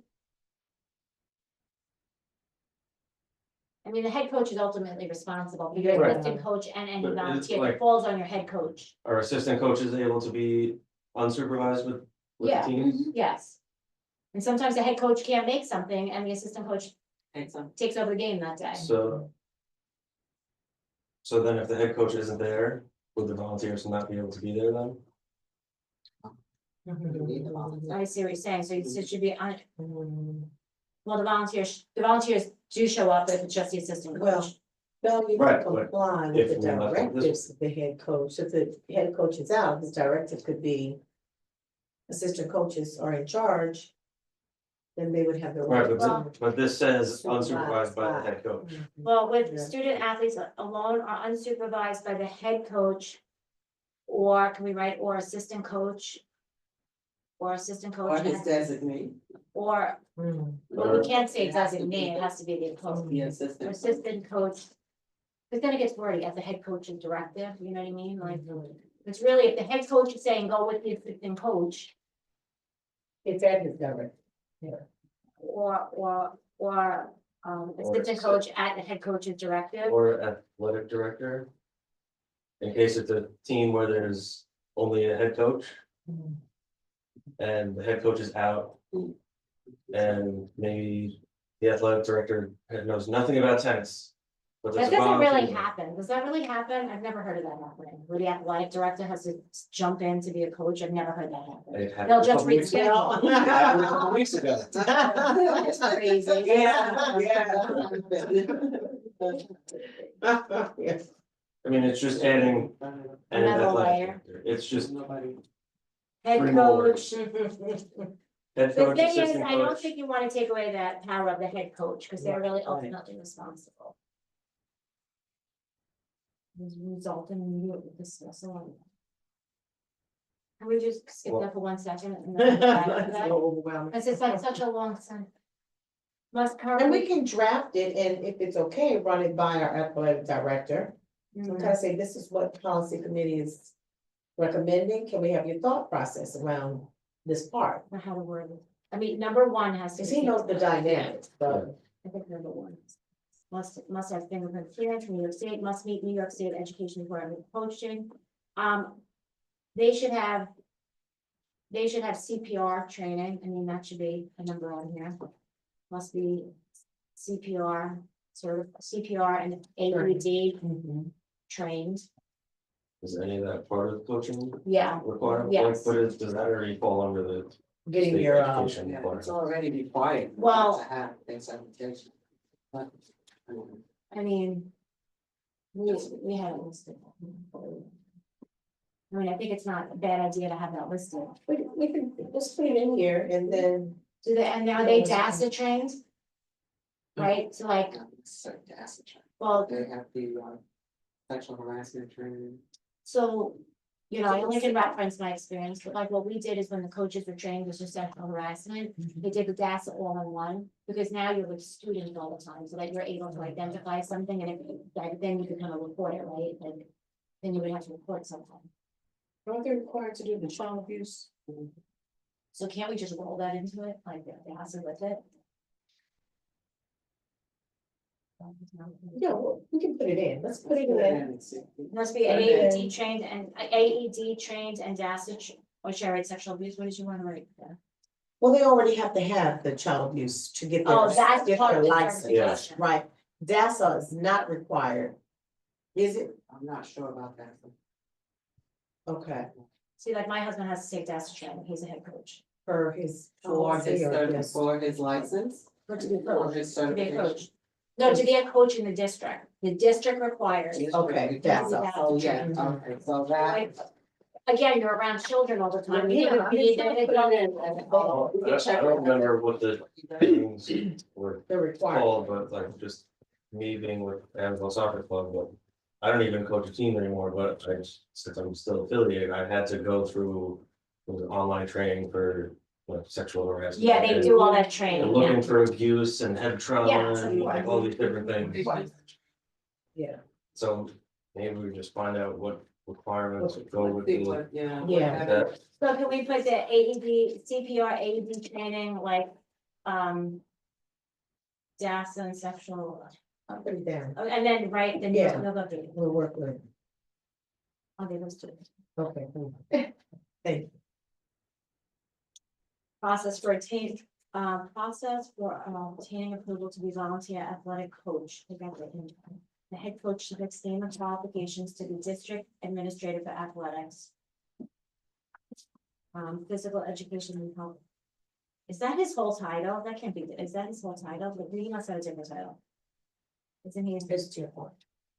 I mean, the head coach is ultimately responsible, but your Right. assistant coach and any But it's volunteer like- that falls on your head coach. are assistant coaches able to be unsupervised with Yeah. the teams? Yes. And sometimes the head coach can't make something and the assistant coach Take some. takes over the game that day. So. So then if the head coach isn't there, would the volunteers not be able to be there then? I see what you're saying, so it should be on, well, the volunteers do show up if it's just the assistant Well, coach. No, you Right, don't but comply if with the we left it this directives of the head coach. If the head coach is out, his directive could be assistant coaches are in charge. Then they would have the Right, right. Well- but this says Supervised unsupervised by the by- head coach. Well, with Yeah. student athletes alone are unsupervised by the head coach. Or can we write, or assistant coach? Or assistant Or coach, his designate, or, Mm. well, we can't say It has to be- designate, it has to be the coach, the assistant. assistant coach. But then it gets wordy at the head coach's directive, you know what I mean, like, it's really, if the head coach is saying, go with the assistant coach. It's at his directive. Or, assistant assi- coach at the head coach's directive. Or athletic director. In case it's a team where there's only a head coach. And the head coach is out. And maybe the athletic director knows nothing about tennis. But That there's a doesn't really volunteer. happen. Does that really happen? I've never heard of that happening. Where the athletic director has to jump in to be a coach. I've never heard that happen. It happened They'll a just couple weeks ago. reschedule. Happened a couple weeks ago. That's crazy. Yes. I mean, it's just adding an Another athletic layer. director. It's just Head Three more. coach. head The coach, thing is, assistant I don't coach. think you wanna take away that power of the head coach, because they're really Right. ultimately responsible. Result in immediate dismissal. Can we just skip that for 1 second? and then go back to It's that? so overwhelming. Cause it's like such a long sentence. Must And currently. we can draft it, and if it's okay, run it by our athletic director. Mhm. So kind of say, this is what policy committee is recommending. Can we have your thought process around this part? Or how to word it. I mean, number one has to. Cause be he knows the fixed. dynamics, but. I think number one. Must have fingerprint clearance from New York State, must meet New York State Education Department coaching. They should have. They should have CPR training, I mean, that should be a number on here. Must be CPR, sort of CPR and AED trained, Is any of that part of the coaching yeah, requirement? Yes. But does that already fall under the Getting state your, education Yeah, it's requirement? already required. Well- To have things education. But, I mean. We have it listed. I mean, I think it's not a bad idea to have that listed. we can just put it in here and then. Do they, and are they DASSA trained? Right, so like, certain acid training. well, They have the sexual harassment training. so, you know, I only can reference my experience, but like what we did is when the coaches were trained with sexual harassment, they did the DASSA all in one, because now you're with students all the time, so that you're able to identify something, and if, like, then you become a reporter, right? Like, then you would have to report something. Are they required to do the child abuse? So can't we just roll that into it, like the DASSA with it? Yeah, well, we can put it in, let's put it in. And see. Must be And AED then- trained and AED trained and DASSA, or should I write sexual abuse, what did you want to write there? Well, they already have to have the child abuse to get their. Oh, that's get part their of the license. certification. Right, DASSA is not required. Is it? I'm not sure about that. Okay, See, like my husband has to take DASSA training, he's a head coach. for his. For his, policy or for his license, Or to be a or coach, his to be a certification. coach. No, to be a coach in the district, the district requires. Okay, that's all. Oh, yeah, okay, so that. Like, again, you're around children all the time. You Yeah, need I'm to be just gonna the- put it in and, we can I check don't it. remember what the things were the requirement. called, but like just me being with Amazon Soccer Club, but I don't even coach a team anymore, but I just, since I'm still affiliated, I had to go through. Was it online training for like sexual harassment. Yeah, they and- do all that And training, looking yeah. for abuse and head trauma Yes, of and like course. all these different things. Yeah, So maybe we just find out what requirements go with See the. what, yeah. Yeah. That, So can we put the AED, CPR, AED training, like, DAS and sexual, I'll put it down. and then, right, then Yeah. you'll go through. We'll work with it. Okay, those two. Okay, thank you. Process for obtaining approval to be volunteer athletic coach. I got that in. The head coach should extend the qualifications to the district administrator for athletics. Physical education and health. Is that his whole title? That can't be, is that his whole title? But he must have a different title. Isn't he? It's to your point.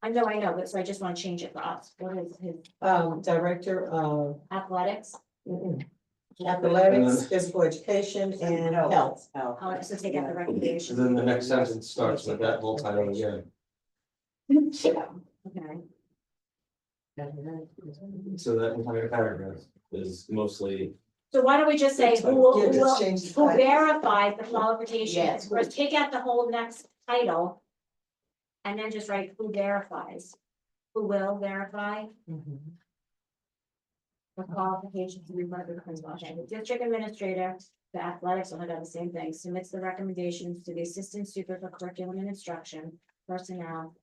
I know, but so I just want to change it for us. What is his Director of athletics? athletics, physical education and health. I'll just take out the recommendation. and then the next sentence starts with that whole title again. Okay. So that entire paragraph is mostly, So why don't we just say who Yeah, just change the who title. verifies the qualifications, Yes. or take out the whole next title. And then just write who verifies, who will verify Mhm. the qualifications to be part of the principal. Okay, the district administrator, the athletics, oh my God, the same thing, submits the recommendations to the assistant super for curriculum and instruction, personnel.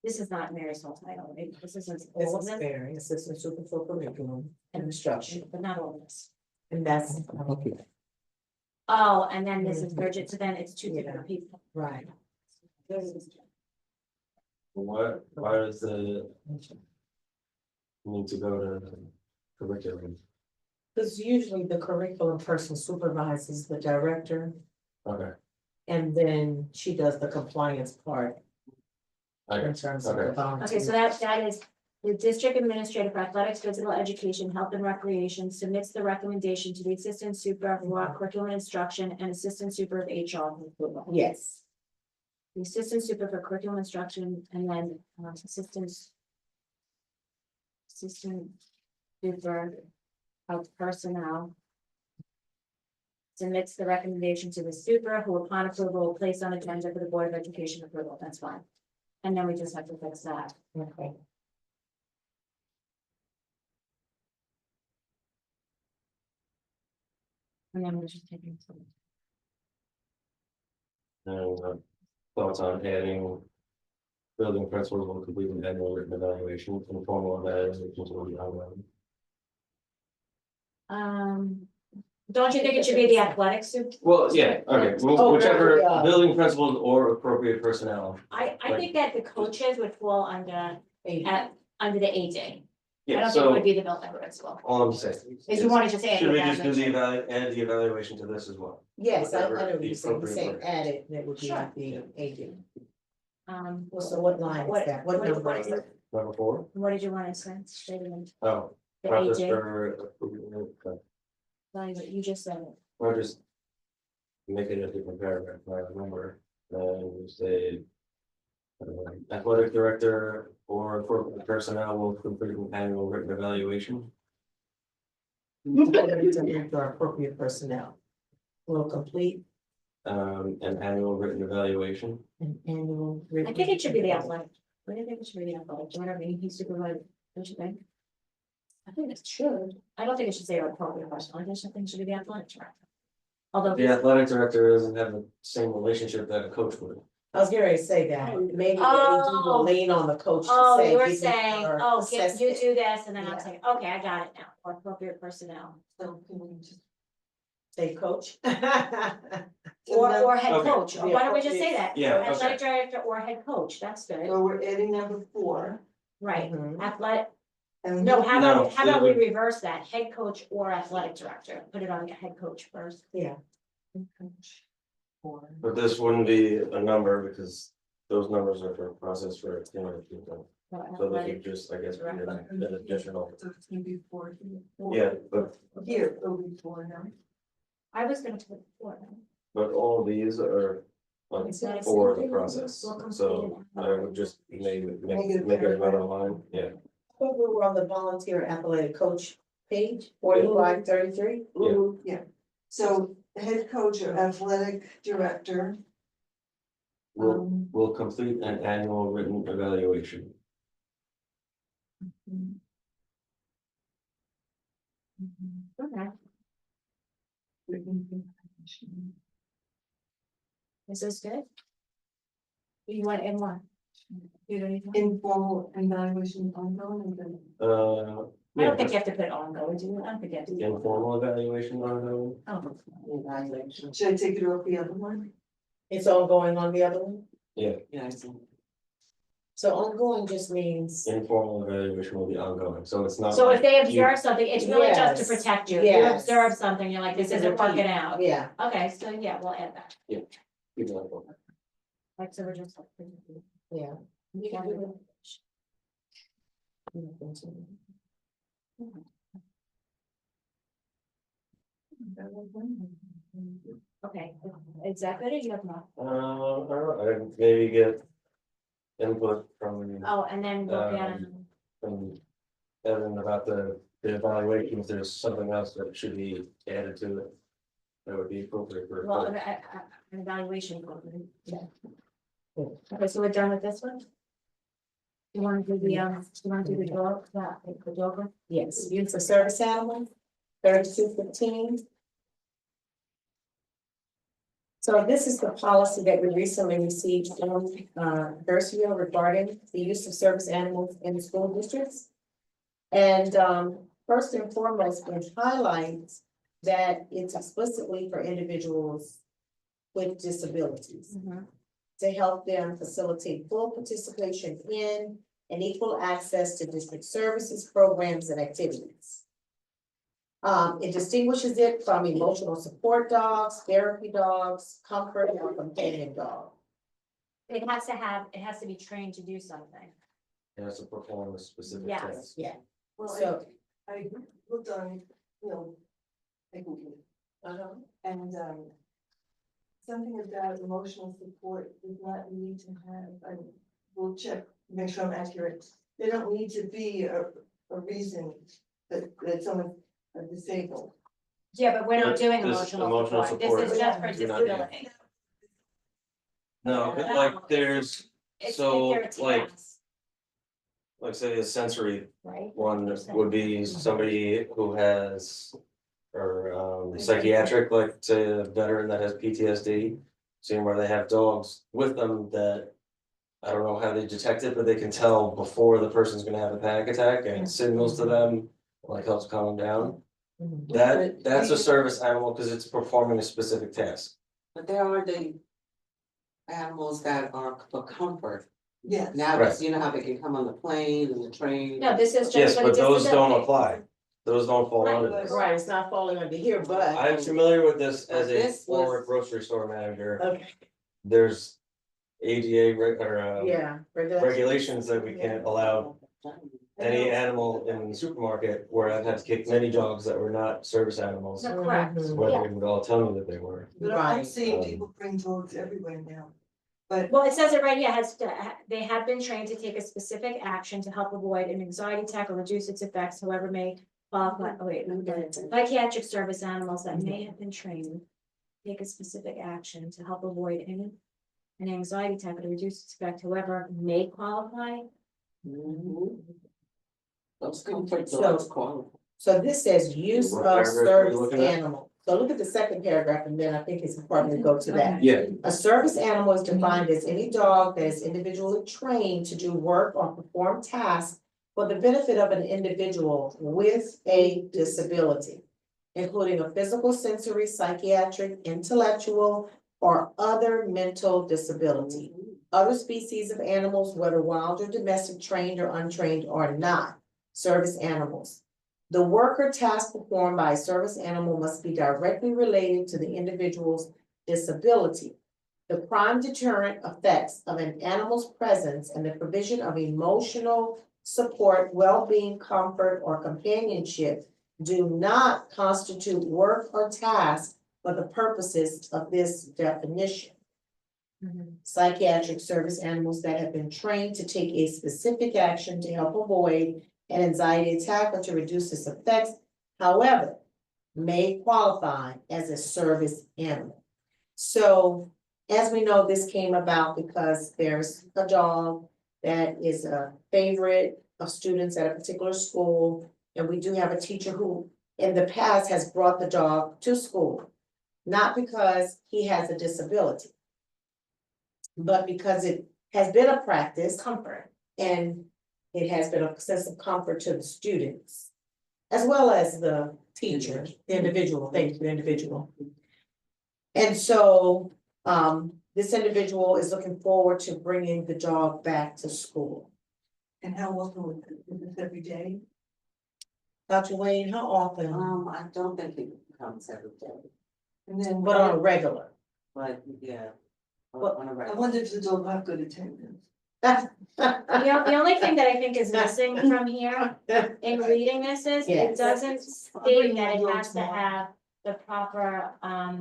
This is not Mary's whole title, right? This isn't This all of is this, Barry, assistant super for curriculum and instruction, but not all of this. and that's, Oh, and then this is Bridget, so then it's two different people. right. why does the. Need to go to curriculum, Because usually the curriculum person supervises the director, okay, and then she does the compliance part okay, in terms of the okay. volunteer. Okay, so that is, the district administrator for athletics, physical education, health and recreation submits the recommendation to the assistant super for curriculum and instruction and assistant super of HR. Yes, The assistant super for curriculum instruction and then assistant super of personnel submits the recommendation to the super, who upon approval will place on agenda for the Board of Education approval. That's fine. And then we just have to fix that. okay. And then we're just taking some. And thoughts on adding. Building principals will complete an annual written evaluation and formal evaluations will be ongoing. Don't you think it should be the athletic suit? Well, yeah, okay, Oh, whichever yeah. building principals or appropriate personnel, I think that the coaches would fall under, under the AD. I yeah, don't think it would so be the building principal. all I'm saying. If you want to just add. Should we the just do the evaluation. add the evaluation to this as well? Yes, I know Whatever what the you're saying, appropriate saying word. added, that would be Sure. the agent. Well, So what line is that? What number is it? Number 4, What did you want to say? Say it again. oh, The process AJ, for, you just said it. or just. Make it a different paragraph, I remember, and say. Athletic director or appropriate personnel will complete an annual written evaluation. Director appropriate personnel will complete An annual written evaluation. an annual. I think it should be the athletic. What do you think it should be the athletic? Whatever, he supervised, don't you think? I think it should. I don't think it should say appropriate personnel. I just think it should be the athletic director. Although. The athletic director doesn't have the same relationship that a coach would. I was getting ready to say that, maybe the AD Oh. will lean on the coach to Oh, say. you were give me saying, your you assessment. do this, and then I'm Yeah. saying, okay, I got it now, or appropriate personnel. So can we just- Say coach. Or head Okay. coach, or why don't we just say that? Yeah, Athletic director or head coach, that's good, So we're adding number 4. right, Mhm. athletic, And no, how about, No, how about we it would- reverse that, head coach or athletic director, put it on head coach first. Yeah, But this wouldn't be a number because those numbers are for process for, people. So So they athletic, could just, I guess, be an additional, So it's gonna be 4 here. yeah, but, Here, it'll be 4 now. I was gonna put four, but all these are like, It's not for the accepted. process, We'll complete so it. I would just make Make it a make it another paragraph. line, yeah. But we were on the volunteer athletic coach page, 4533. Yeah. So the head coach or athletic director. Will, will complete an annual written evaluation. Okay, this is good. You want in one? You don't even. Informal evaluation ongoing and then. Uh, I yeah, don't think you have to put ongoing, do you? I don't think you have to. informal evaluation ongoing. Oh, Evaluation. Should I take it off the other one? It's ongoing on the other one, Yeah, I see. so ongoing just means, Informal evaluation will be ongoing, so it's not. so if they you- observe something, it's really just to Yes, protect you. You yes. observe something, you're like, this You can isn't working repeat. out. yeah, Okay, so yeah, we'll add that. Example. Like, so we're just. yeah. You can do it. Okay, is that good or you have more? I don't know, I didn't maybe get input from, Oh, and then we'll get, from Evan about the evaluation, if there's something else that should be added to it. That would be appropriate for. well, an evaluation. program, yeah. Okay, so we're done with this one? You wanna do the, you wanna do the dog, the dog one? Yes, use of service animal, 3215. So this is the policy that we recently received from Versio regarding the use of service animals in school districts. And first and foremost, it highlights that it's explicitly for individuals with disabilities to help them facilitate full participation in and equal access to district services, programs, and activities. It distinguishes it from emotional support dogs, therapy dogs, comfort or companion dog. It has to be trained to do something. It has to perform a specific Yes. task. Yeah, Well, so, I looked on, I Googled, and, something about emotional support does not need to have, I will check, make sure I'm accurate. They don't need to be a reason that someone is disabled. Yeah, but we're not But doing this emotional support. This is support just for do not need- disability. No, but like there's, It's so if they're like, tasks, say a sensory right? one would be somebody who has. Or psychiatric, like say a veteran that has PTSD, seeing where they have dogs with them that. I don't know how they detect it, but they can tell before the person's gonna have a panic attack and it signals to them, like helps calm them down. That's a service animal, because it's performing a specific task. But there are the animals that are for comfort. Yes. Now, Right. it's, you know how they can come on the plane and the train. No, this is Yes, just for the but those don't disability. apply, those don't fall under Right. this. right, it's not falling under here, but, I'm familiar with this as a This was- former grocery store manager, okay, there's ADA yeah. regulations that we can't allow any animal in the supermarket, where I've had to kick many dogs that were not service animals. No, correct. Mhm. Where Yeah. they would all tell me that they were. But I'm Right. seeing people bring dogs everywhere now. But Well, it says it right here, they have been trained to take a specific action to help avoid an anxiety attack or reduce its effects, however may qualify, psychiatric service animals that may have been trained. Take a specific action to help avoid an anxiety attack or reduce its effect, however may qualify. Those comfort So- dogs qualify. So this says use What of paragraph are you service looking at? animal. So look at the second paragraph and then I think it's important to go to that. Yeah. A service animal is defined as any dog that is individually trained to do work or perform tasks for the benefit of an individual with a disability, including a physical, sensory, psychiatric, intellectual, or other mental disability. Other species of animals, whether wild or domestic, trained or untrained, are not service animals. The work or task performed by a service animal must be directly related to the individual's disability. The prime deterrent effects of an animal's presence and the provision of emotional support, well-being, comfort, or companionship do not constitute work or task for the purposes of this definition. psychiatric service animals that have been trained to take a specific action to help avoid an anxiety attack or to reduce its effects, however, may qualify as a service animal. So, as we know, this came about because there's a dog that is a favorite of students at a particular school. And we do have a teacher who, in the past, has brought the dog to school, not because he has a disability, but because it has been a practice Comfort. and it has been a sense of comfort to the students, as well as the teacher, the individual, thank you, the individual. And so, this individual is looking forward to bringing the dog back to school. And how often would this every day? Dr. Wayne, how often? I don't think it comes every day, And then, But on a regular. but yeah. Well, On a I regular. wonder if the dog have good attendance. The only thing that I think is missing from here in reading this is, it Yes. doesn't state that it has to have the proper, I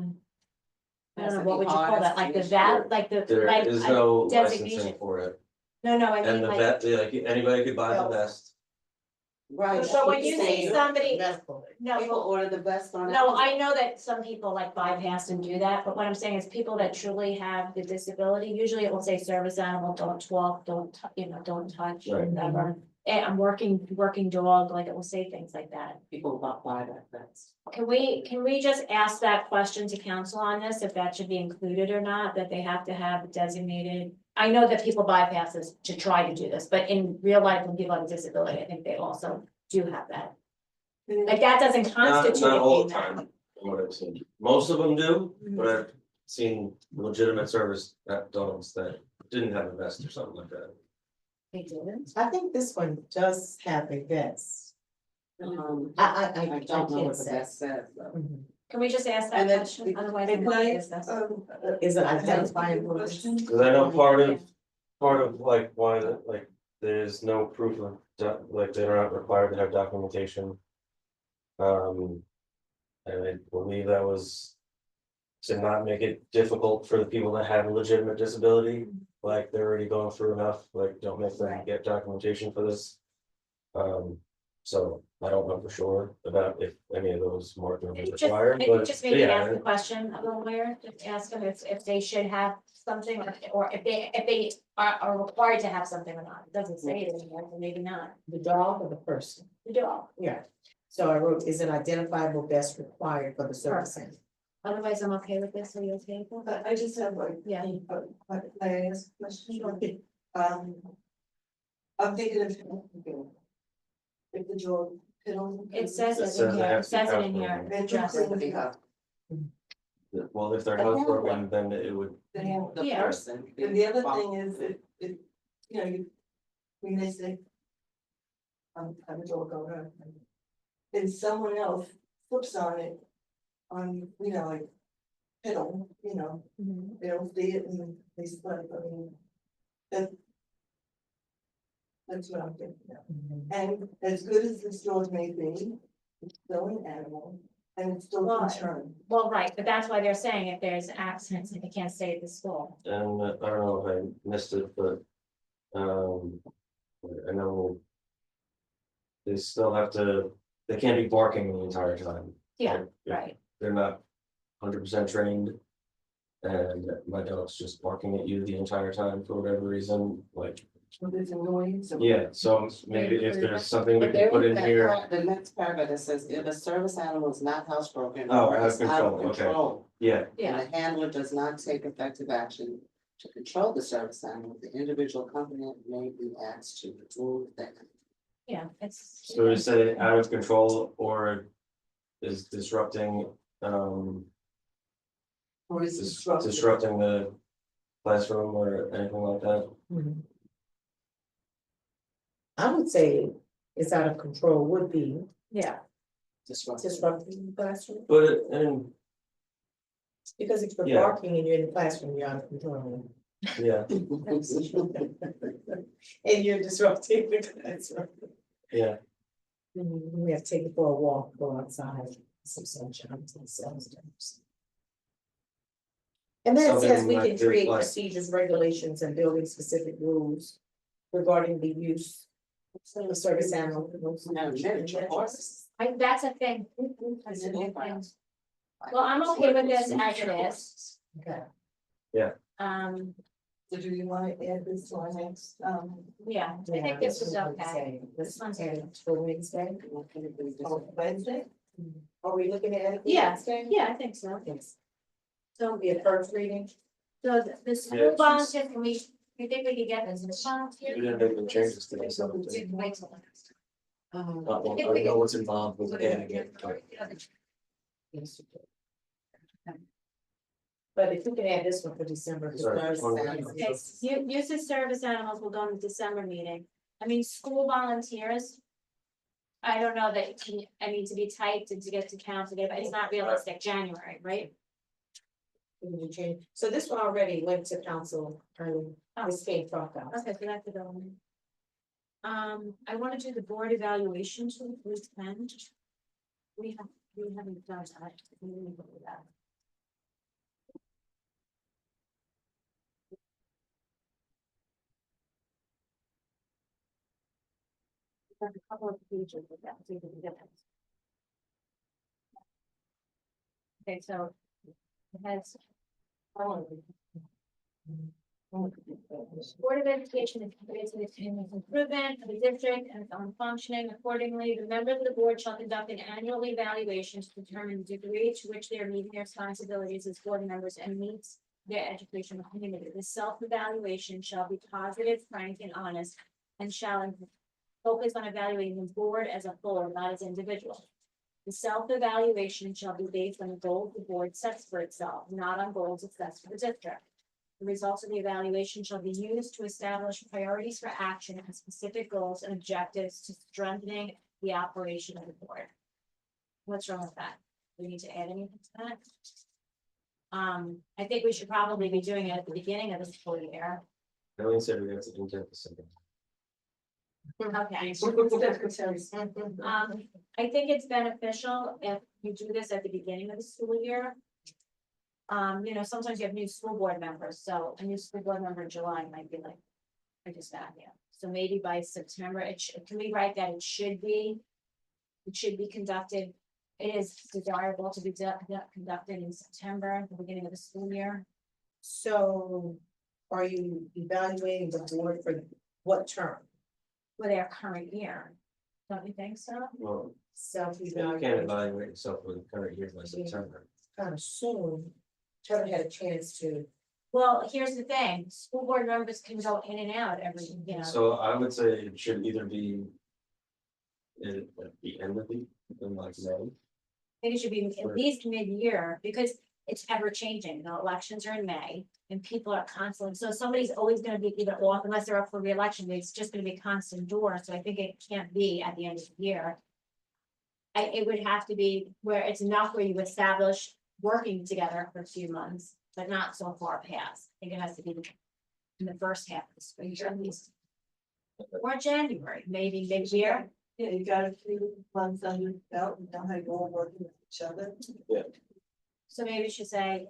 don't know, what would you call that, like the vet, like the, There like is a no designation. licensing for it, No, I and mean the like, vet, like, anybody could buy the vest. Right. But when you say somebody- Medical. no, People well, order the best on. no, I know that some people like bypass and do that, but what I'm saying is people that truly have the disability, usually it will say service animal, don't walk, don't, don't touch, Right. whatever. And I'm working dog, like it will say things like that. People buy that vest. Can we just ask that question to council on this, if that should be included or not, that they have to have designated? I know that people bypass this to try to do this, but in real life, when people have a disability, I think they also do have that. Like that doesn't Not, constitute not it all being the that. time, from what I've seen. Most of them do, Mhm. but I've seen legitimate service dogs that didn't have a vest or something like that. They didn't. I think this one does have a vest. I I don't know can't what the say. vest says though. Mhm. Can we just ask that And then question, we- otherwise And I'm can not I, business. Is it I have a identifiable? question? Cause I know part of like why, like, there's no proof of, like, they're not required to have documentation. And I believe that was to not make it difficult for the people that have a legitimate disability, like, they're already going through enough, like, don't make them Right. get documentation for this. So I don't know for sure about if any of those markings are Just, required, maybe but just maybe yeah, ask the question of the lawyer, just ask them if they should have something, or if they are required to have something or not. It doesn't say it anymore, so maybe not. The dog or the person? The dog. Yeah. So I wrote, is an identifiable vest required for the service animal? Otherwise, I'm okay with this. Are you okay with that? But I just have like, Yeah. can I ask a question? I'm thinking of. If the dog. It says It it says in it here, it has to be says it in housebroken. here. And Just- just- Somebody have well, if they're But now housebroken, then it would, the Yeah. person. And the other thing is, it, when they say. Have a dog go around. And someone else flips on it. Like. Pedal, Mhm. they don't see it and they split, that. That's what I'm thinking of. And as good as this dog may be, it's still an animal and it's still Well, concerned. Well, right, but that's why they're saying if there's accidents, they can't stay at the school. and I don't know if I missed it, but. I know. They still have to, they can't be barking the entire time. Yeah, Like, if right. They're not 100% trained. And my dog's just barking at you the entire time for whatever reason, like, But it's annoying, so. yeah, so maybe if there's something we But can there put is in that here. part, the next paragraph that says, if a service animal is not housebroken. Oh, or out of is out of control, okay. control, Yeah, Yeah, and the handler does not take effective action to control the service animal, the individual company may be asked to remove that. yeah, it's. so we say out of control or is disrupting, Or is disruptive. disrupting the classroom or anything like that. Mhm. I would say it's out of control would be Yeah, disrupting the classroom, But, and, because if you're Yeah. barking and you're in the classroom, you're out of control. yeah, And you're disrupting the classroom. yeah, We have to take it for a walk, go outside, some sunshine, some cells. And then it says something we might can do, create like- procedures, regulations, and building specific rules regarding the use of service animals. That's a thing. That's a new thing. Well, I'm okay with this as it is. Okay. So do you want to add this to our next, Yeah, I think this was okay. This one's added for Wednesday. Wednesday? Are we looking at it? Yeah. Wednesday? Yeah, I think so. Yes. So, Be a first reading. so the school volunteer, can we, you think we could get this volunteer? We didn't make any changes to this, I don't think. Wait till next time. I don't know what's involved with adding it, but Yes, you can. But if you can add this one for December. Sorry, because one Thursday- minute. Yes, use of service animals will go in the December meeting. I mean, school volunteers. I don't know that, I need to be tight to get to council, but it's not realistic, January, right? We can change. So this one already went to council, this came from council. Okay, so that's the building. I wanna do the board evaluation to the police pen. We haven't done that. We need to do that. There's a couple of pages of that, so you can get it. Okay, so it has. Board of Education is committed to the continuous improvement of the district and its own functioning. Accordingly, the members of the board shall conduct an annual evaluation to determine the degree to which they are meeting their responsibilities as board members and meets their educational community. The self-evaluation shall be positive, frank, and honest, and shall focus on evaluating the board as a whole, not as individuals. The self-evaluation shall be based on the goals the board sets for itself, not on goals it sets for the district. The results of the evaluation shall be used to establish priorities for action and specific goals and objectives to strengthening the operation of the board. What's wrong with that? Do we need to add anything to that? I think we should probably be doing it at the beginning of the school year. I only said we got to intent the second. Okay. Secretaries. I think it's beneficial if you do this at the beginning of the school year. Sometimes you have new school board members, so a new school board member in July might be like, I just got here. So maybe by September, can we write that it should be conducted? It is desirable to be conducted in September, the beginning of the school year. So are you evaluating the board for what term? For their current year. Don't you think so? Well, Self you can't evaluation, evaluate yourself for the current year by September. kind of soon. Haven't had a chance to. Well, here's the thing, school board members can go in and out every, So I would say it should either be at the end of the, like May. I think it should be at least mid-year, because it's ever changing, the elections are in May, and people are constantly, so somebody's always gonna be either off, unless they're up for reelection, it's just gonna be a constant door, so I think it can't be at the end of the year. It would have to be where it's enough where you establish working together for a few months, but not so far past, I think it has to be in the first half of the spring, at least. Or January, maybe mid-year. Yeah, you got a few months under your belt, you know how you all working with each other. So maybe we should say,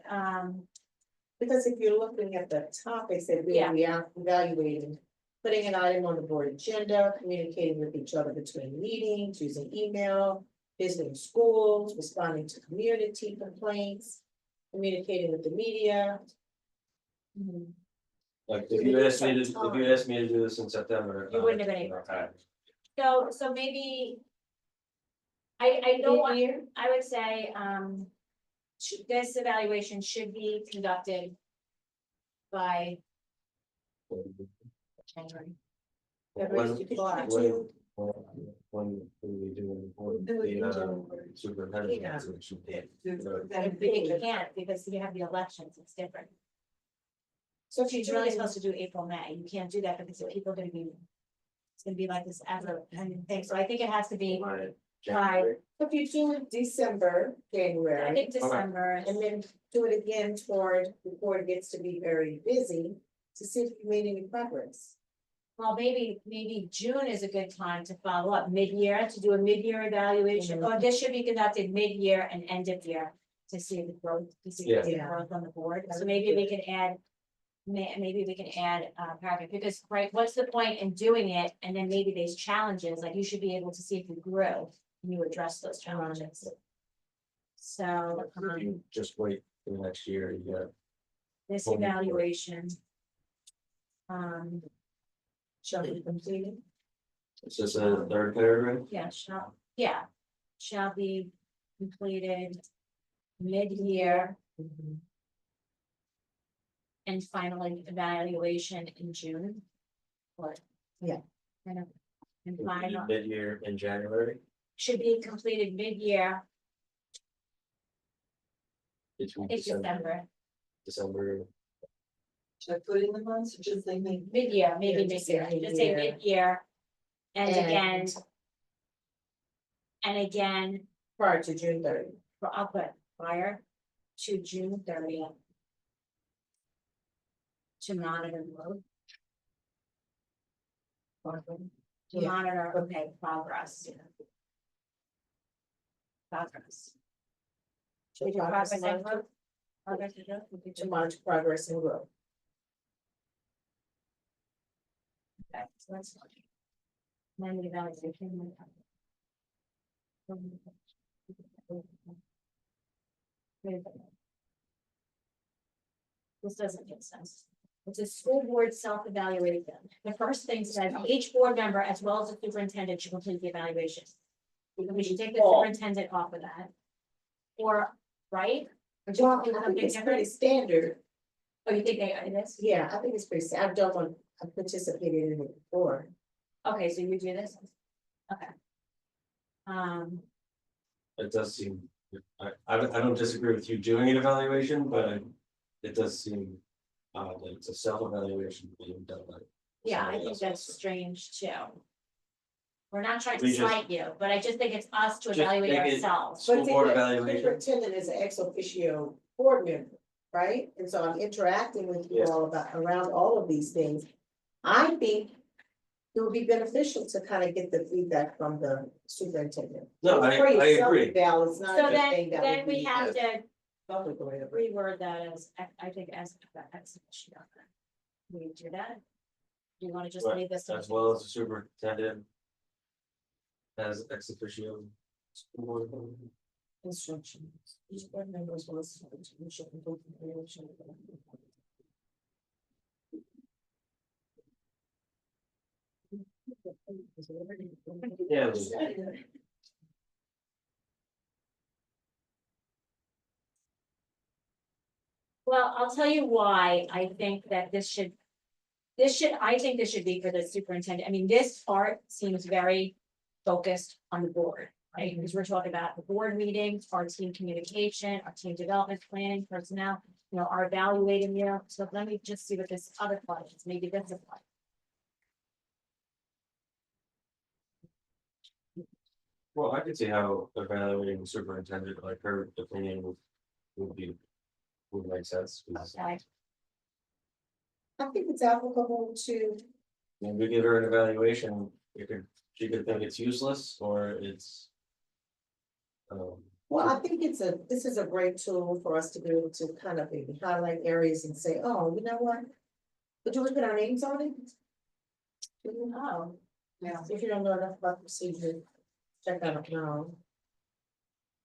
Because if you're looking at the topics that we are evaluating, putting an item on the board agenda, communicating with each other between meetings, using email, visiting schools, responding to community complaints, communicating with the media. Like if you asked me to do this in September. You wouldn't have been able to. so maybe. I don't want, I would say, this evaluation should be conducted by January. When we do Do it in the January. superintendent. Yeah. evaluation. That You can't, because you have the elections, it's different. So if you She's do really it, supposed to do April, May, you can't do that because the people are gonna be. It's gonna be like this as a thing, so I think it has to be, My January. if you do it December, I January, think December. and then do it again before it gets to be very busy, to see if you made any progress. Well, maybe June is a good time to follow up, mid-year, to do a mid-year evaluation, or this should be conducted mid-year and end of year. to see the growth, to see Yeah. the growth on the board, so maybe we can add. Maybe we can add paragraph, because, right, what's the point in doing it, and then maybe there's challenges, like you should be able to see if you grew, and you address those challenges. So, If you just wait for the next year, you got. this Well, evaluation. Shall be completed. It's just a third paragraph. Shall be completed mid-year and final evaluation in June. Or. Yeah. Kind of, and final, Mid-year in January. should be completed mid-year Between in December, Should I put in the months or just say maybe? mid-year, maybe Yeah, just say mid-year, just say mid-year. mid-year. And And- again. And again, Prior to June 30. I'll put prior to June 30th. To monitor growth. To Yeah. monitor, okay, progress. Progress. To We do progress progress and and growth? Progress and growth? We could To do- monitor progress and growth. Okay, so that's fine. Then the evaluation. This doesn't make sense. It's a school board self-evaluation. The first thing says each board member as well as the superintendent should complete the evaluation. We should take the superintendent off of that. Or, right? Or do you Well, think I think something it's pretty different? standard. Oh, you think it is? Yeah, I think it's pretty, I've done one, I've participated in it before. Okay, so you do this? Okay. It does seem, I don't disagree with you doing an evaluation, but it does seem. That it's a self-evaluation being done by. Yeah, I somebody think else that's also. strange too. We're not trying to We just- slight you, but I just think it's us to Just evaluate make it- ourselves. School But see, board the evaluation. Superintendent is an ex officio board member, right? And so I'm interacting with you Yeah. all about, around all of these things. I think it would be beneficial to kind of get the feedback from the superintendent. No, For I yourself, agree. Val, it's not So anything that then would we be have to public or whatever. reword that as, I think as. We do that? Do you wanna just Right, leave this? As well as the superintendent. As ex officio. school board member. Instructions. Each board member is responsible to ensure complete evaluation. Yeah. Well, I'll tell you why I think that I think this should be for the superintendent. I mean, this part seems very focused on the board, right? Because we're talking about the board meetings, our team communication, our team development planning, personnel, our evaluating you. So let me just see what this other part is. Maybe this is one. Well, I could see how evaluating the superintendent, like her opinion would be. Would make sense, because Okay. I think it's applicable to, when we give her an evaluation, she could think it's useless or it's. well, I think this is a great tool for us to be able to kind of maybe highlight areas and say, oh, you know what? But do we put our names on it? Oh, Yeah. If you don't know enough about the procedure, check out now.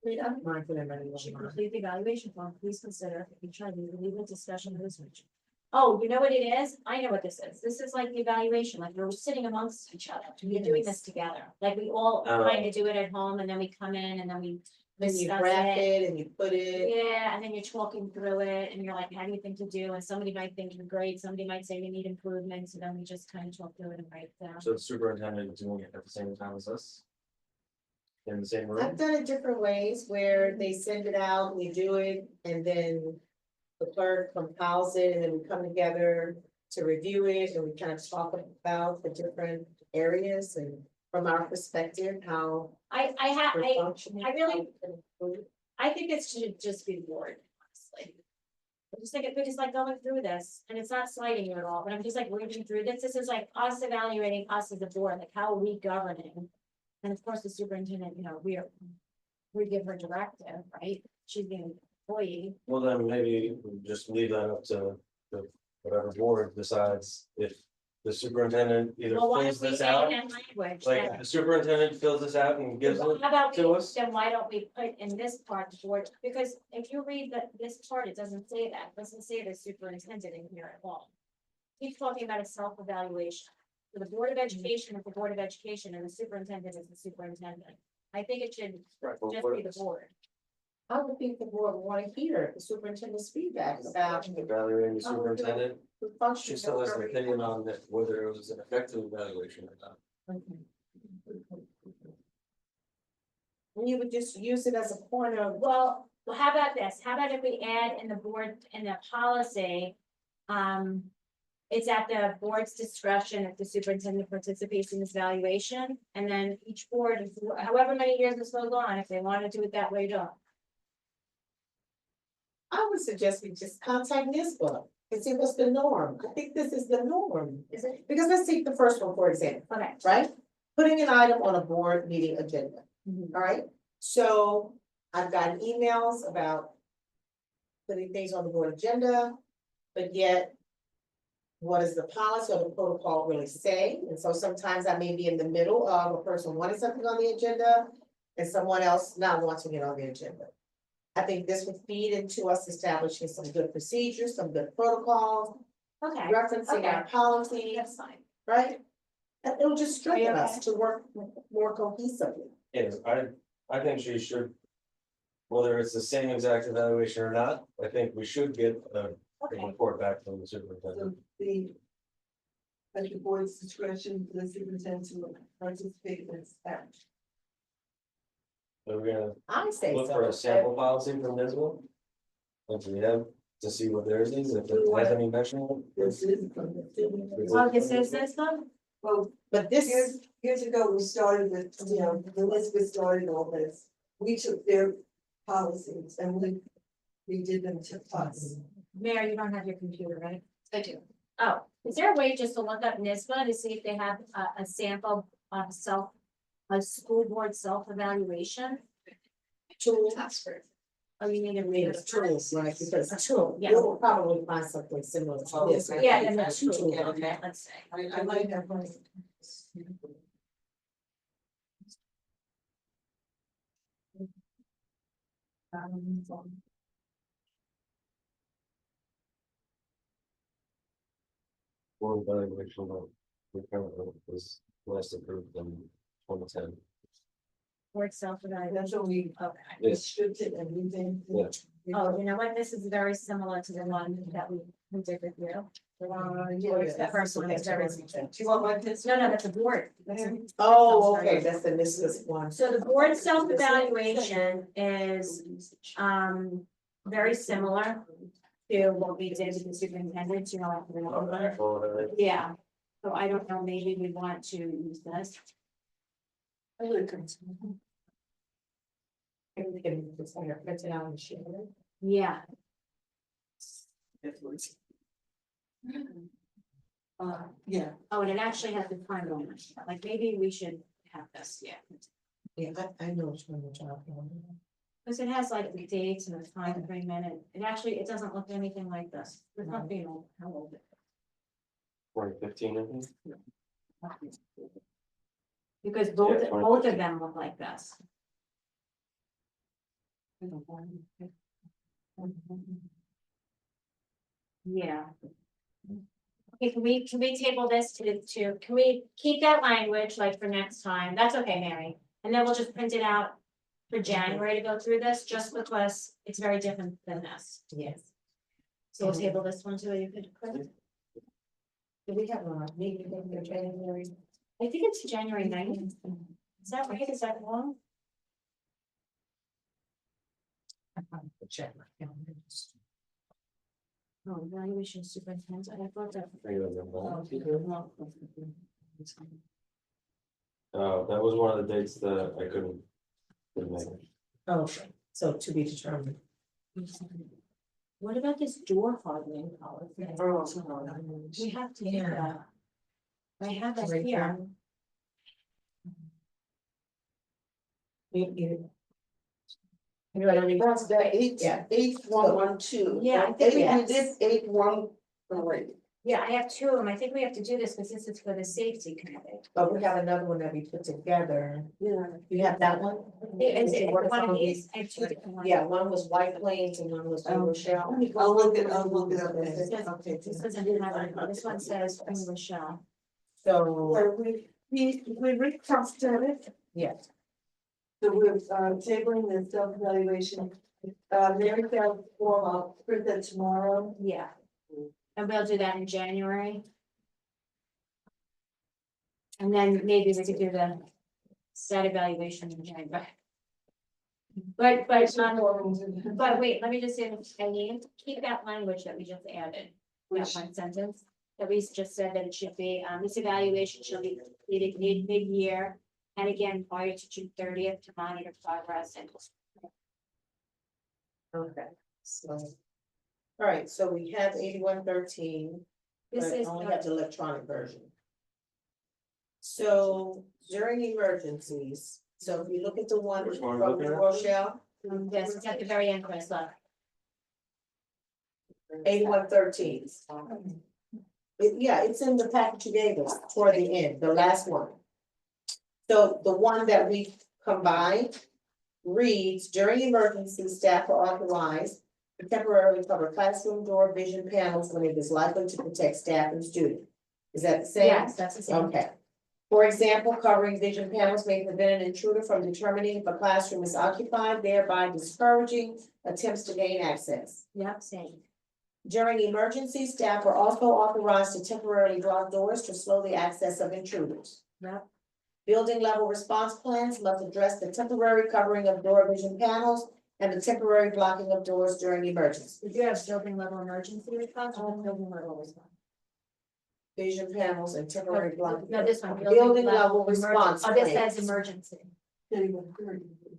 I mean, I don't mind putting money should on. complete the evaluation form. Please consider if you try to leave a discussion of this nature. Oh, you know what it is? I know what this is. This is like the evaluation, like we're sitting amongst each other. We're doing this together. Like we all kind of do it at home and then we come in and then we Then you discuss graph it. it and you put it. Yeah, and then you're talking through it and you're like, how do you think to do? And somebody might think you're great, somebody might say we need improvements, and then we just kind of talk through it and write it down. So the superintendent is doing it at the same time as us? In the same room? I've done it different ways where they send it out, we do it, and then the clerk compiles it, and then we come together to review it, and we kind of talk about the different areas and from our perspective, how I we're functioning. I really- I think it should just be board, honestly. I just think we're just like going through this, and it's not slighting you at all, but I'm just like reading through this. This is like us evaluating us as a board, like how are we governing? And of course, the superintendent, we give her directive, right? She's being employee. Well, then maybe we just leave that up to whatever board decides if the superintendent either Well, why fills don't we this add out. in language Like, that- if the superintendent fills this out and gives Well, it how about to we, us. then why don't we put in this part, the board, because if you read this part, it doesn't say that, it doesn't say the superintendent in here at all. He's talking about a self-evaluation, so the Board of Education is the Board of Education, and the superintendent is the superintendent. I think it should Right, well, just what be the is- board. I would think the board would want to hear the superintendent's feedback about Evaluating the superintendent, the function. she still has an opinion on it, whether it was an effective evaluation or not. And you would just use it as a point of, Well, how about this? How about if we add in the board, in the policy, it's at the board's discretion if the superintendent participates in this evaluation, and then each board, however many years this goes on, if they want to do it that way, don't. I would suggest we just contact NISBA and see what's the norm. I think this is the norm. Is it? Because let's take the first one, for example, Okay. right? Putting an item on a board meeting agenda, all right? So I've gotten emails about putting things on the board agenda, but yet what does the policy or the protocol really say? And so sometimes I may be in the middle of a person wanting something on the agenda and someone else not wanting it on the agenda. I think this would feed into us establishing some good procedures, some good protocols, Okay, referencing our Okay. policies, that's fine. right? And it will just Are you strengthen us okay? to work more cohesively. Yes, I think she should. Whether it's the same exact evaluation or not, I think we should get a Okay, report back from the superintendent. So the. At the board's discretion, for the superintendent to participate in this act. So we're gonna I say look for a so. sample policy from this one. If we have, to see what theirs is, if it has any mention. This is from the. oh, this is this one? Well, But this, years ago, we started with, the list was started all this. We took their policies and we did them to us. Mary, you don't have your computer, right? I do. Oh, is there a way just to look up NISBA to see if they have a sample of a school board self-evaluation? tool, Oxford. Oh, you need to I mean, read it's it. tools, right, because A tool, yeah. you'll probably find something similar to this. Okay. Yeah, and the That's tool, true. okay, let's see. I might have. Board evaluation of the current was last approved in 2010. Board self-evaluation, That's what we okay. Yes. restricted everything. Yeah. Oh, you know what, this is very similar to the one that we did with you. The first one is very. Do you want my this? No, that's a board. Oh, okay, that's the this one. So the board self-evaluation is, very similar to what we did with the superintendent, you know, like the number. Well, Yeah, so I don't know, maybe we want to use this. Everything is printed out and shared. Yeah, Yeah, oh, and it actually has the time on it, like maybe we should have this, yeah. Yeah, I know which one you're talking about. Because it has like the dates and the time frame in it, it actually, it doesn't look anything like this, it's not being old, how old it 2015, I think. is. Because both, Yeah, both of them look like this. Yeah. Okay, can we table this can we keep that language like for next time? That's okay, Mary. And then we'll just print it out for January to go through this, just because it's very different than this. Yes. So we'll table this one too, you could. Do we have a meeting in January? I think it's January 9th. Is that right? Is that wrong? I probably could check my calendar. Oh, evaluation superintendent, I thought that. That was one of the dates that I couldn't make. Okay, so to be determined. What about this door hardening policy? We have to do that. I have that Right here. there. That's the eight, Yeah. 8112. Yeah, I think we We have- did 8113, Yeah, I have two of them. I think we have to do this because this is for the safety committee. but we have another one that we put together. Yeah. You have that one? Is it one of these? I have two different ones. Yeah, one was White Plains and one was New Rochelle. I'll look it up. This doesn't have it. This one says New Rochelle. So, Where we recustom it. yes, So we're tabling the self-evaluation. Mary found form, I'll print that tomorrow. Yeah. And we'll do that in January. And then maybe we could do the stat evaluation in January. But wait, let me just say, I need to keep that language that we just added, that Which, one sentence. That we just said that it should be, this evaluation shall be completed mid-year. And again, prior to June 30th to monitor progress and. okay, so. All right, so we have 8113. This But is, only have the electronic version. So during emergencies, so if you look at the one Which one from are we New looking at? Rochelle, yes, it's at the very end, Chris, look. 8113. Yeah, it's in the package you gave us toward the end, the last one. So the one that we combined reads, during emergencies, staff are authorized to temporarily cover classroom door vision panels when it is likely to protect staff and students. Is that the same? Yes, that's the same. Okay. For example, covering vision panels may prevent an intruder from determining if a classroom is occupied, thereby discouraging attempts to gain access. Yep, same. During emergencies, staff are also authorized to temporarily block doors to slow the access of intruders. Yep. Building level response plans must address the temporary covering of door vision panels and the temporary blocking of doors during emergencies. Did you have building level emergency response or building level response? Vision panels and temporary blocking. No, this one. Building level emergency. response Oh, this plans. says emergency.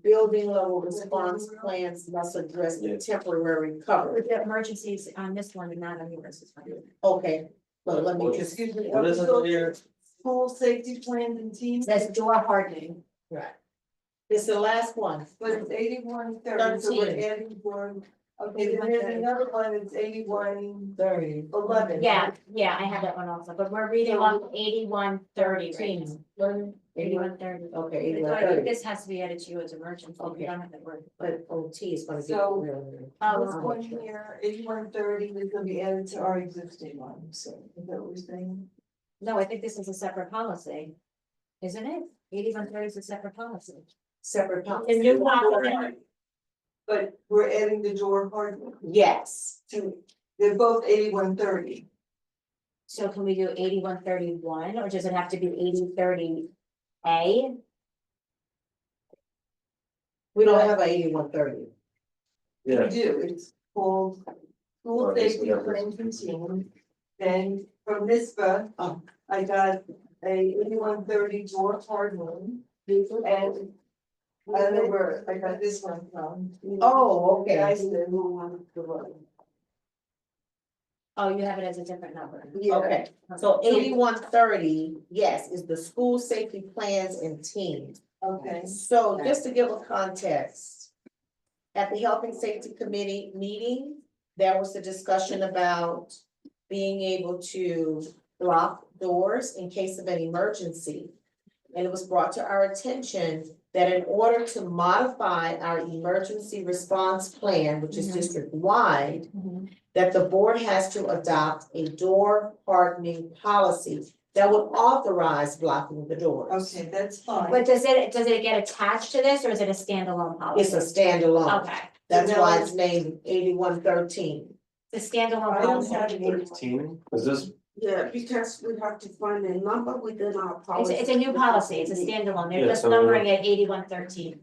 Building level response plans must address the temporary cover. But the emergencies on this one and not on yours is fine. Okay, well, let me just, excuse me. What is it here? School safety plans and It teams, says door hardening. right. This is the last one. but it's 8130, so we're 13. adding one. Okay, then there's another one, it's 8111. 30. Yeah, I have that one also, but we're reading off 8130. 8130. Okay, I 8130. think this has to be added to you as emergency. We Okay. don't have the word. But OT is gonna be. So- real. This one here, 8130 is gonna be added to our existing one, so is that what we're saying? No, I think this is a separate policy. Isn't it? 8130 is a separate policy. Separate The policy. new policy. But we're adding the door hardware Yes, to, they're both 8130. So can we do 8131 or does it have to be 8030A? we don't have a 8130. Yeah, We do, it's called School Well, I guess we Safety have this. Plans and Teams. Then from NISBA, I got a 8130 door hardware. And I don't know where I got this one from. Oh, okay. Guys, they don't want the one. Oh, you have it as a different number. Yeah, Okay, so 8130, yes, is the school safety plans and teams. okay. So just to give a context. At the Health and Safety Committee meeting, there was a discussion about being able to block doors in case of an emergency. And it was brought to our attention that in order to modify our emergency response plan, which is Mhm. district-wide, that the board has to adopt a door hardening policy that would authorize blocking the doors. Okay, that's fine. But does it get attached to this or is it a standalone policy? It's a standalone. Okay, That's why it's named 8113. the standalone I don't policy. have it in. 13, is this, Yeah, because we have to find a number within our policy. It's a new policy, it's a standalone, they're Yeah, just so- numbering at 8113.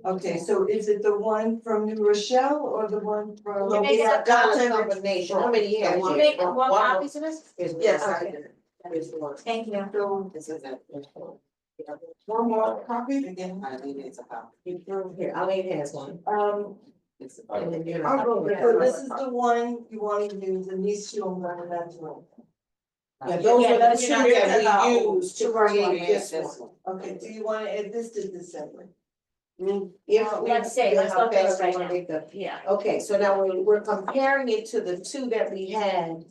Okay, so is it the one from New Rochelle or the one from? Yeah, We have got a Contact combination. How many you have? Did you make more copies of this? Yes, I Okay. did. Is one. Thank you. So, This is it. One more copy? Again, I need it to copy. Here, Eileen has one. It's- And then you're I'll go not. with so this is the one you want to use, and these two I'm running that one. Yeah, those Yeah, are but the you're two not- that we use to Yeah, create this this one. one. Okay, do you want to add this to the separate? If we Let's see, let's how go through it fast we right wanna now. make the- Yeah. Okay, so now we're comparing it to the two that we had.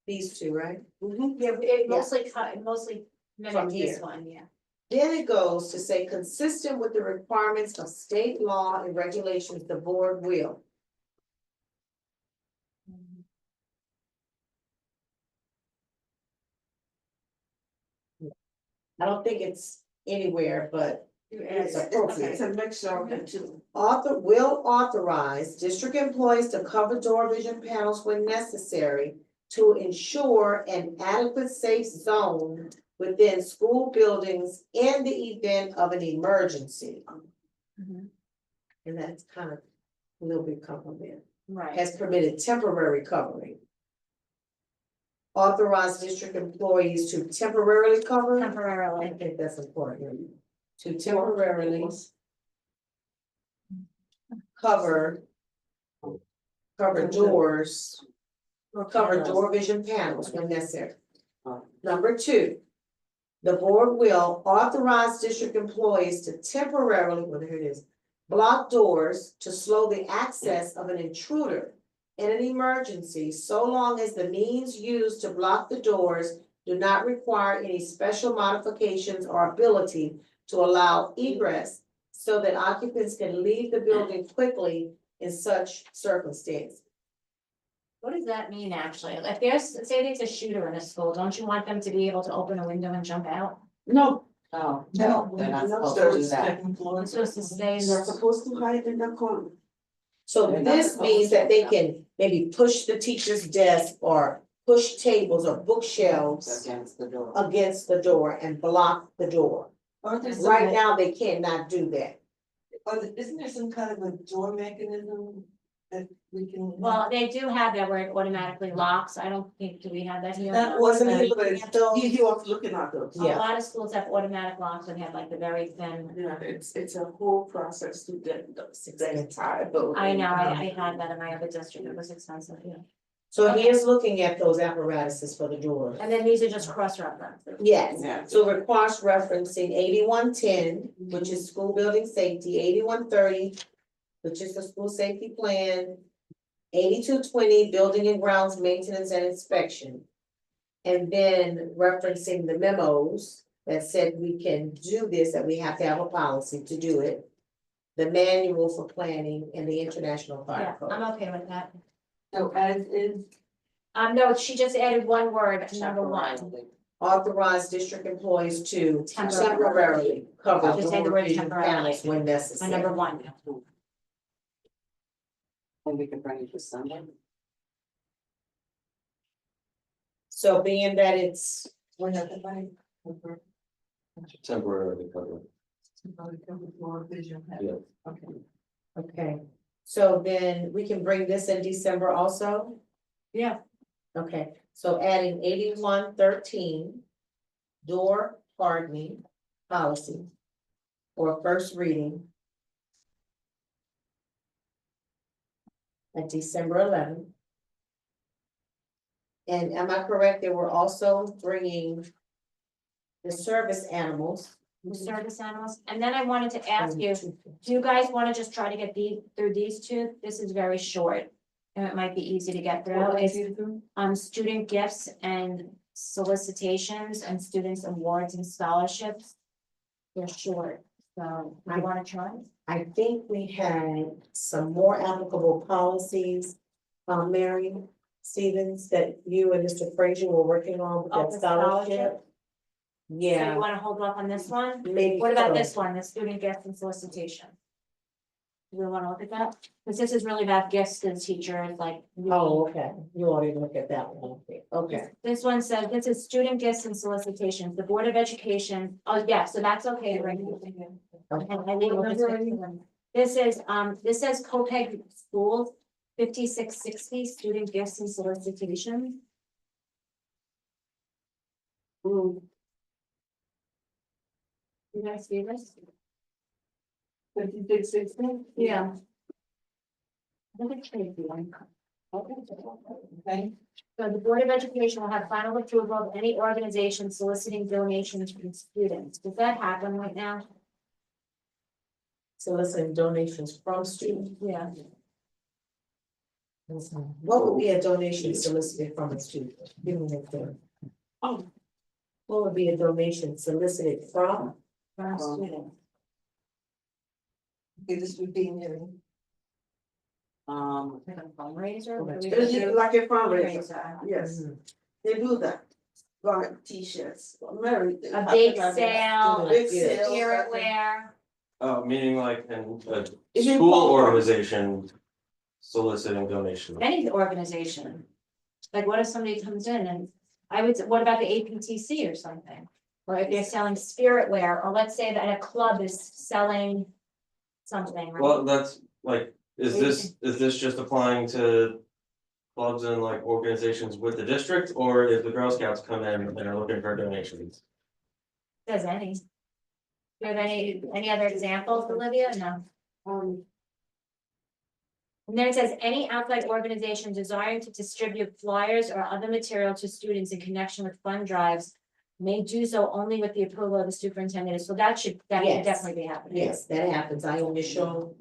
These two, right? Yeah, it mostly mostly From mimics this here. one, yeah. Then it goes to say, consistent with the requirements of state law and regulations, the board will. I don't think it's anywhere, but it's appropriate. It's a mixture of the two. Will authorize district employees to cover door vision panels when necessary to ensure an adequate safe zone within school buildings in the event of an emergency. Mhm. And that's kind of a little bit complicated. Right. Has permitted temporary covering. Authorize district employees to temporarily cover. I Temporarily. think that's important. To temporarily cover doors, cover door vision panels when necessary. Number two, the board will authorize district employees to temporarily, well, here it is, block doors to slow the access of an intruder in an emergency, so long as the means used to block the doors do not require any special modifications or ability to allow egress so that occupants can leave the building quickly in such circumstance. What does that mean, actually? If there's, say there's a shooter in a school, don't you want them to be able to open a window and jump out? No. No, No. they're not supposed to They're do that. second floor. They're supposed to stay in They're the. supposed to hide in the corner. So They're not this supposed means to. that they can maybe push the teacher's desk or push tables or bookshelves Against the door. against the door and block the door. Or there's Right now, they cannot do that. isn't there some kind of a door mechanism that we can? Well, they do have that where it automatically locks. I don't think, do we have that here? That Wasn't he wasn't, looking at those? he was looking at those. A Yeah. lot of schools have automatic locks and have like the very thin. Yeah, it's a whole process to get the entire building. I know, I had that in my other district. It was expensive, yeah. So he is looking at those apparatuses for the doors. And then these are just cross-references. Yes, Yeah. so it requires referencing 8110, which is school building safety, 8130, which is the school safety plan, 8220, building and grounds maintenance and inspection. And then referencing the memos that said we can do this, that we have to have a policy to do it. The manual for planning and the international Yeah, fire code. I'm okay with that. So as is, No, she just added one word, number one. Temporarily. Authorize district employees to Temporarily. temporarily cover Just say the door word vision temporarily. panels when My necessary. number one. And we can bring it to Sunday. So being that it's, when everybody. Temporarily covered. Floor vision. Yeah. Okay. okay, so then we can bring this in December also? Yeah. Okay, so adding 8113. Door hardening policy. For first reading. At December 11th. And am I correct, they were also bringing the service animals? The service animals. And then I wanted to ask you, do you guys want to just try to get through these two? This is very short. And it might be easy to get through. It's student gifts and solicitations and students awards and scholarships. They're short, so I want to try. I think we had some more applicable policies, Mary Stevens, that you and Mr. Frazier were working on with Oh, that the scholarship. scholarship? So Yeah, you want to hold off on this one? maybe. What about so. this one, the student gifts and solicitation? Do we want to look at that? Because this is really about gifts to the teachers, like. Oh, okay, you already look at that one, okay. This one says, this is student gifts and solicitations, the Board of Education, oh, yeah, so that's okay, right? This says COPEG schools, 5660, student gifts and solicitations. You guys see this? 5616? Yeah. I think it's crazy one. Okay. So the Board of Education will have final approval of any organization soliciting donations from students. Does that happen right now? Soliciting donations from students. Yeah. What would be a donation solicited from a student? Give me that thing. What would be a donation solicited from? From a student. Okay, this would be in Like a fundraiser? What do we It's do? like a fundraiser, Fundraiser. yes, they do that. Like T-shirts, Mary. A big sale, Big a sale. spirit wear. Oh, meaning like in a Is it school called- organization soliciting donations. Any organization. Like, what if somebody comes in and what about the APTC or something? Or if they're selling spirit wear, or let's say that a club is selling something, right? Well, that's like, is this just applying to clubs and like organizations with the district, or if the Girl Scouts come in and are looking for donations? Says any. Do you have any other examples, Olivia? No. And then it says any outside organization desiring to distribute flyers or other material to students in connection with fund drives may do so only with the approval of the superintendent. So that should Yes. definitely be happening. Yes, that happens. I initial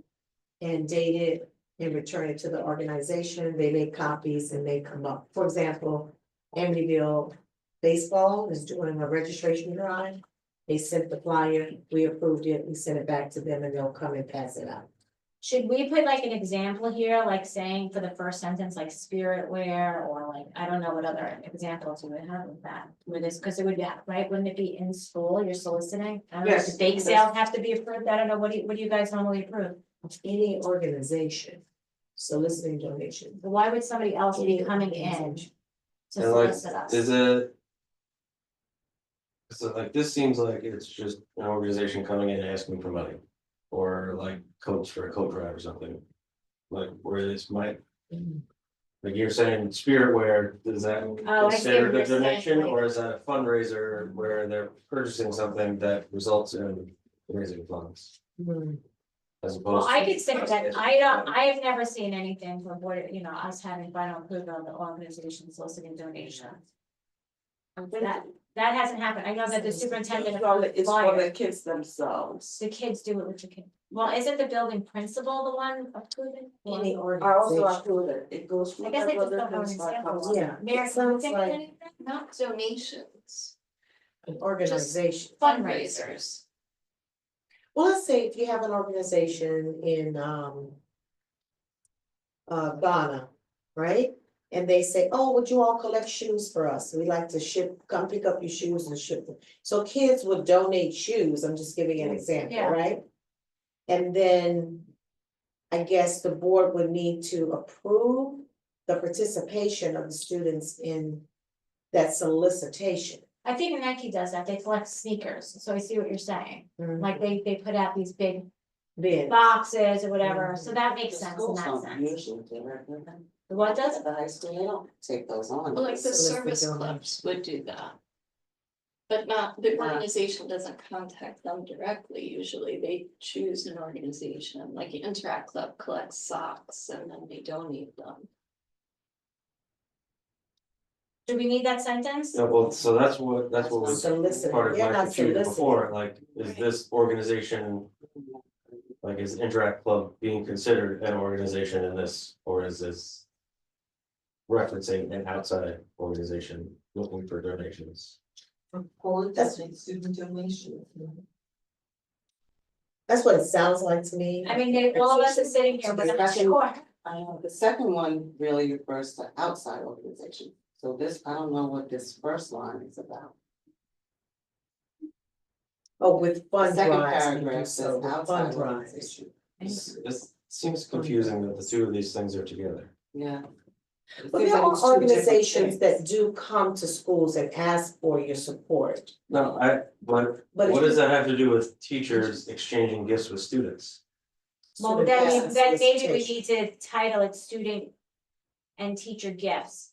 and date it and return it to the organization. They make copies and they come up. For example, Amityville Baseball is doing a registration drive. They sent the flyer, we approved it, we sent it back to them and they'll come and pass it out. Should we put like an example here, like saying for the first sentence, like spirit wear, or like, I don't know what other examples we would have with that, with this, because it would be, right, wouldn't it be in school, you're soliciting? I don't know, if the Yes. bake sales have to be approved, I don't know, what do you guys normally approve? Any organization soliciting donations. But why would somebody else be Any coming in organization. to And like, solicit us? is it? So like, this seems like it's just an organization coming in and asking for money, or like coats for a coat drive or something. Like where this might, like you're saying spirit wear, does that Oh, I see consider what the you're saying, donation, like- or is that a fundraiser where they're purchasing something that results in raising funds? Hmm. As Well, opposed I to. could say that, I have never seen anything from what, us having final approval of the organization soliciting donations. That hasn't happened, I know that the superintendent. It's for the flyers. kids themselves. The kids do it with the kid. Well, isn't the building principal the one approving? Any I also organization. approve it, it goes. I guess I just through don't know an the example. Yeah, Mary, it can you sounds think of like anything? Not donations, an organization. fundraisers. Well, let's say if you have an organization in Ghana, right? And they say, oh, would you all collect shoes for us? We like to come pick up your shoes and ship them. So kids would donate shoes, I'm just giving an example, Yeah. right? And then I guess the board would need to approve the participation of the students in that solicitation. I think Nike does that, they collect sneakers, so I see what you're saying, like they put out these big Then, boxes or whatever, so that makes The sense in schools that don't sense. usually do it. What does? At the high school, they don't take those on. Well, like the Solicit service donations. clubs would do that. But not, the organization doesn't contact them directly, usually they choose an organization, like the Interact Club collects socks and then they donate them. Do we need that sentence? Yeah, well, so that's what was Soliciting, part of you're my not confusion soliciting. before, like, is this organization? Like, is Interact Club being considered an organization in this, or is this? Referencing an outside organization looking for donations? Polytechnic student donation. that's what it sounds like to me. I mean, all of us are sitting here, we're not sure. The second one really refers to outside organization, so this, I don't know what this first line is about. Oh, with The fund second drives, we do paragraph so says with fund outside drives. organization, This seems confusing that the two of these things are together. yeah. It But seems there like are it's two different organizations that things. do come to schools and ask for your support. No, but But what if does that have to do with teachers exchanging gifts with students? Well, student then ask maybe we solicitation. need to title it student and teacher gifts.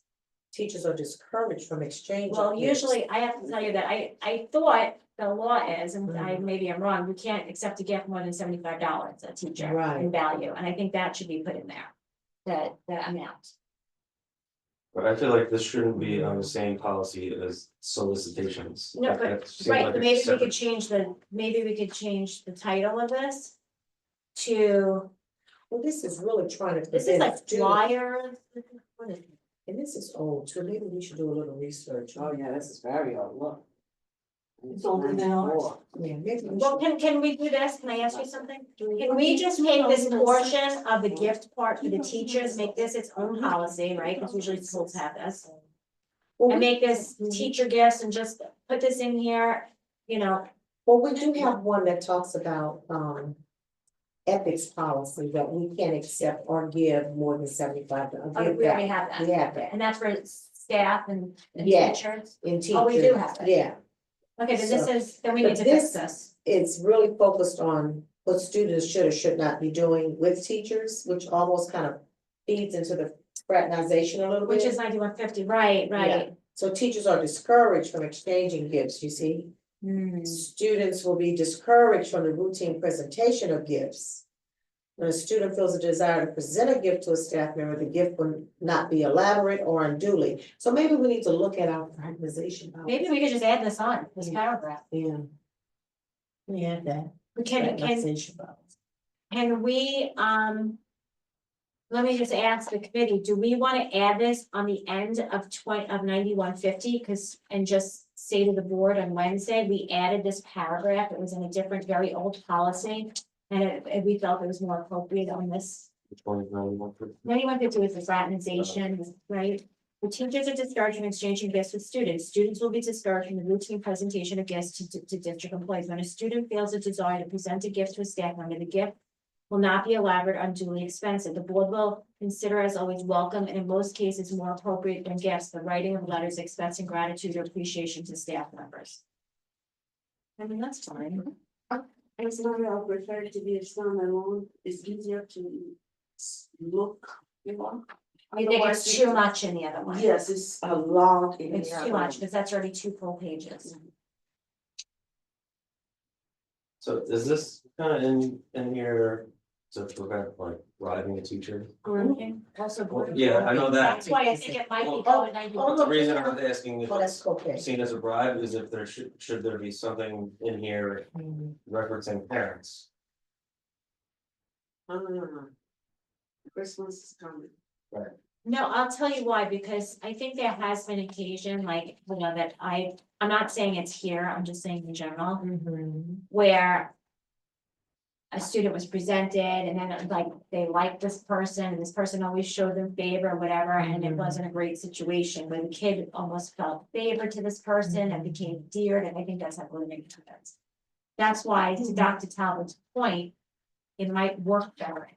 Teachers are discouraged from exchanging. Well, gifts. usually, I have to tell you that I thought the law is, and maybe I'm wrong, we can't accept a gift more than $75 a teacher Right. in value, and I think that should be put in there. That amount. But I feel like this shouldn't be on the same policy as solicitations. No, Like, but- that seems Right, like but it's maybe we separate. could change the title of this. to, Well, this is really trying to. this is like prevent students- flyers. What is it? And this is old, so maybe we should do a little research. Oh, yeah, this is very old, look. It's older than ours. Yeah, maybe we Well, should. can we do this? Can I ask you something? Can we just take this portion of the gift part for the teachers, make this its own policy, right? Because usually schools have this. And make this teacher gifts and just put this in here, you know, Well, we do have one that talks about, ethics policy that we can't accept or give more than 75. oh, we already have We that. have that And that's for staff and Yeah. teachers. in teachers. Oh, we do have it. Yeah, Okay, then this So- is, then we but need to fix this- this. it's really focused on what students should or should not be doing with teachers, which almost kind of feeds into the fraternization a little bit. Which is 9150, right, right. So teachers are discouraged from exchanging gifts, you see? Hmm. Students will be discouraged from the routine presentation of gifts. When a student feels a desire to present a gift to a staff member, the gift will not be elaborate or unduly. So maybe we need to look at our fraternization. policy. Maybe we could just add this on, this Yeah. paragraph. Yeah. We have that. Can Fraternization policy. can we, let me just ask the committee, do we want to add this on the end of 9150? Cause, and just say to the board on Wednesday, we added this paragraph, it was in a different, very old policy. And we felt it was more appropriate on this. Which one is 9150? 9150 was the fraternization, right? The teachers are discouraged from exchanging gifts with students. Students will be discouraged from the routine presentation of gifts to district employees. When a student feels a desire to present a gift to a staff member, the gift will not be elaborate or unduly expensive. The board will consider as always welcome and in most cases more appropriate than gifts, the writing of letters expressing gratitude or appreciation to staff members. I mean, that's fine. It's not, I prefer it to be standalone, it's easier to look, you know. I think Otherwise it's too much in the other one. Yes, it's a lot in It's the too other much, one. because that's already 2 full pages. So is this kind of in here to prevent like bribing a teacher? Grooming, also Well, grooming. yeah, I know that. That's why I think it might be Well, going 91. The reason I was asking if Oh, that's it's okay. seen as a bribe is if there should there be something in here referencing parents? Christmas is coming. No, I'll tell you why, because I think there has been occasion, like, you know, that I'm not saying it's here, I'm just saying in general, where a student was presented and then like they liked this person and this person always showed them favor or whatever, and it wasn't a great situation where the kid almost felt favor to this person and became endeared, and I think that's not really making sense. That's why, to Dr. Talbot's point, it might work better,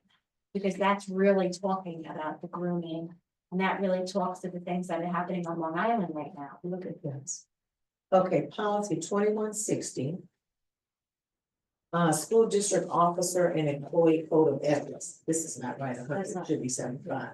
because that's really talking about the grooming. And that really talks to the things that are happening on Long Island right now. Look at this. Okay, policy 2160. School district officer and employee code of ethics. This is not right, That's it not- should be 75.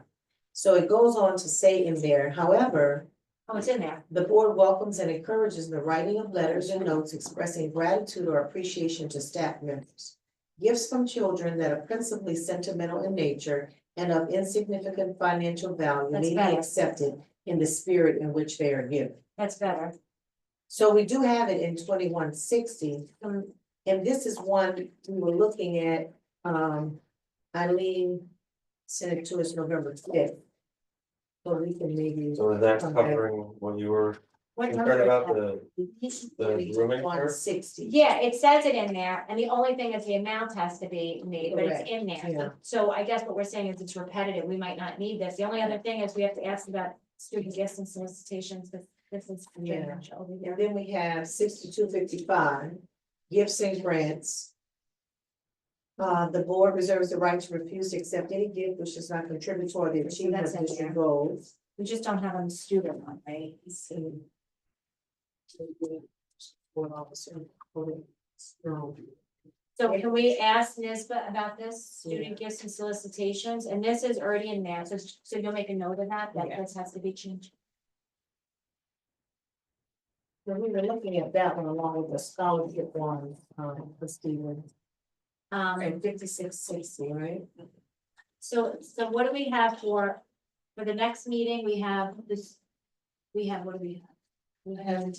So it goes on to say in there, however, Oh, it's in there. the board welcomes and encourages the writing of letters and notes expressing gratitude or appreciation to staff members. Gifts from children that are principally sentimental in nature and of insignificant financial value That's may be better. accepted in the spirit in which they are given. That's better. So we do have it in 2160. And this is one we were looking at, Eileen sent it to us November 5th. So we can maybe. So is that Okay. covering what you were What concerned number is about that? the grooming part? 160. Yeah, it says it in there, and the only thing is the amount has to be made, but it's Correct, in there. yeah. So I guess what we're saying is it's repetitive, we might not need this. The only other thing is we have to ask about student gifts and solicitations, but this is. Yeah. over And here. then we have 6255, gifts and grants. The board reserves the right to refuse to accept any gift which does not contribute toward the achievement that's of in district there. goals. We just don't have a student one, right? Board officer. No. So can we ask NISBA about this, student gifts and solicitations, and this is already in there, so you'll make a note of that, Yeah. this has to be changed. So we were looking at that one along with the scholarship one, for Stephen, and 5660, right? So what do we have for the next meeting, we have this, what do we have? We have,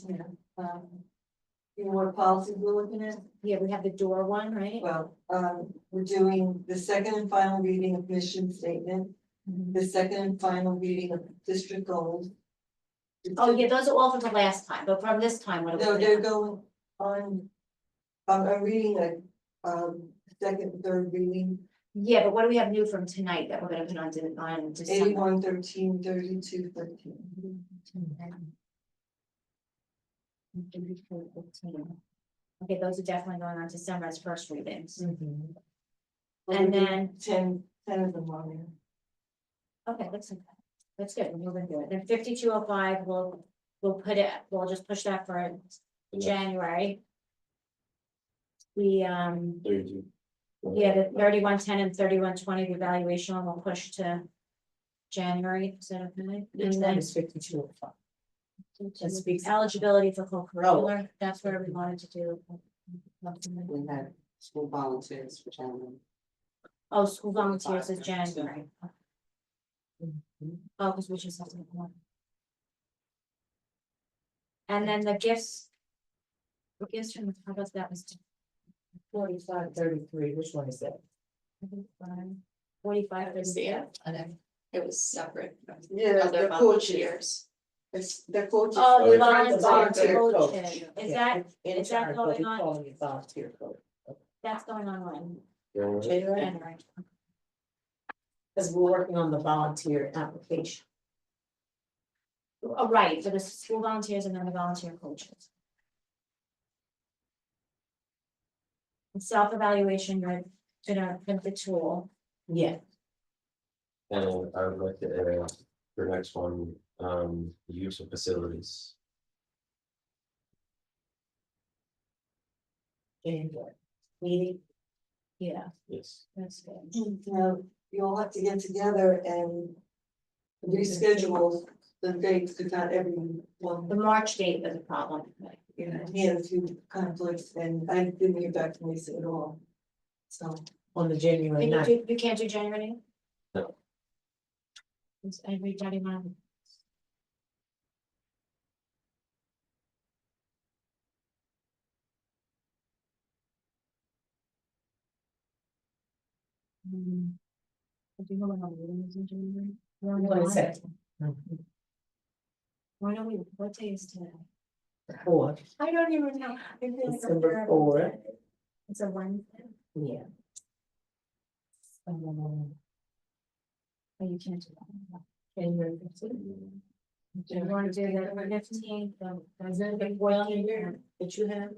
You know what policy we're looking at? Yeah, we have the door one, right? Well, we're doing the second and final reading of mission statement, Mhm. the second and final reading of district goals. Oh, yeah, those are all from the last time, but from this time, what are we? No, putting they're on? going on, I'm reading like, second, and third reading, Yeah, but what do we have new from tonight that we're gonna put on December? 81, 13, 32, 13. Okay, those are definitely going on December as first readings. Mhm. And then, 10 of them on there. okay, that's good, we're moving good. Then 5205, we'll put it, we'll just push that for January. The, 32. yeah, the 3110 and 3120, the evaluation one will push to January, is that okay? Which And one then is 5205? That speaks. eligibility for co-curricular, that's where we wanted to do. We had school volunteers for January. Oh, school volunteers is January. Oh, because we just have to. make one. And then the gifts. The gifts from, how about that was 4533, which one is that? 45, That was the, and then it was separate from Yeah, other the coaches, volunteers. the coaches. Oh, the Okay. volunteer Volunteer coach, coach. is Yeah, that, is that intern, but going we on? calling it volunteer coach. That's going on when? January, January. because we're working on the volunteer application. Oh, right, for the school volunteers and then the volunteer coaches. And self-evaluation, you're gonna print the tool. Yeah. And I would like to add for next one, use of facilities. January. Meeting. Yeah, Yes. that's good. Now, you all have to get together and reschedule the dates, because not everyone, The March date was a problem. he had a few conflicts, and I didn't get back to Lisa at all. So, On the January Can you 9th. do, you can't do January? No. Is everybody on? I do know how meetings in January. We're on the What is line. that? Why don't we, what day is today? 4. I don't even know. I feel like I'm December terrible 4. today. It's a Wednesday. Yeah. Oh, you can't do that. January 15th. Do you want to do the 15th, the Well, 14th? that you have.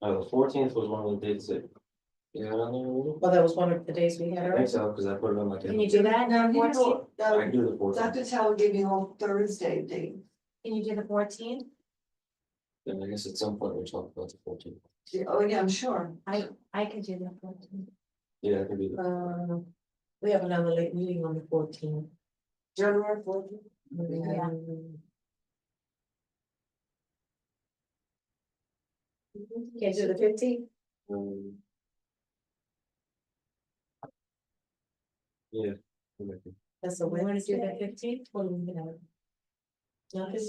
The 14th was one of the dates that. Yeah, I don't know. Well, that was one of the days we had I think already. so, because I put it on my. Can you do that? now, you 14th? know, I can do the 14th. Dr. Tower gave me all Thursday date. Can you do the 14th? Then I guess at some point we'll talk about the 14th. Oh, yeah, I'm sure. I could do the 14th. Yeah, I can do that. We have another late meeting on the 14th. January 14th. Yeah. Can't do the 15th? Um, Yeah. Okay. That's a We want to do Wednesday. the 15th? What do we have? Nothing?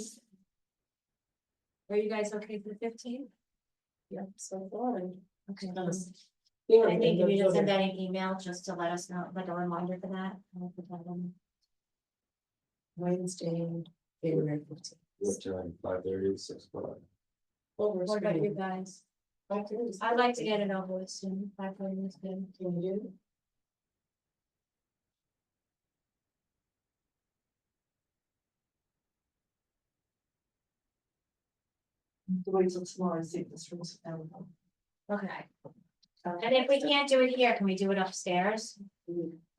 Are you guys okay for the 15th? Yeah, so far. Okay. Yeah, I think you need to and send that an email just to let us know, like a reminder for that. I'll put that in. Wednesday, January 15th. What time? 5:30, 6 o'clock. What about you guys? I'd like to get it over with soon. 5:30 is good. Can you do? Wait till tomorrow and see if this room's available. Okay. And if we can't do it here, can we do it upstairs?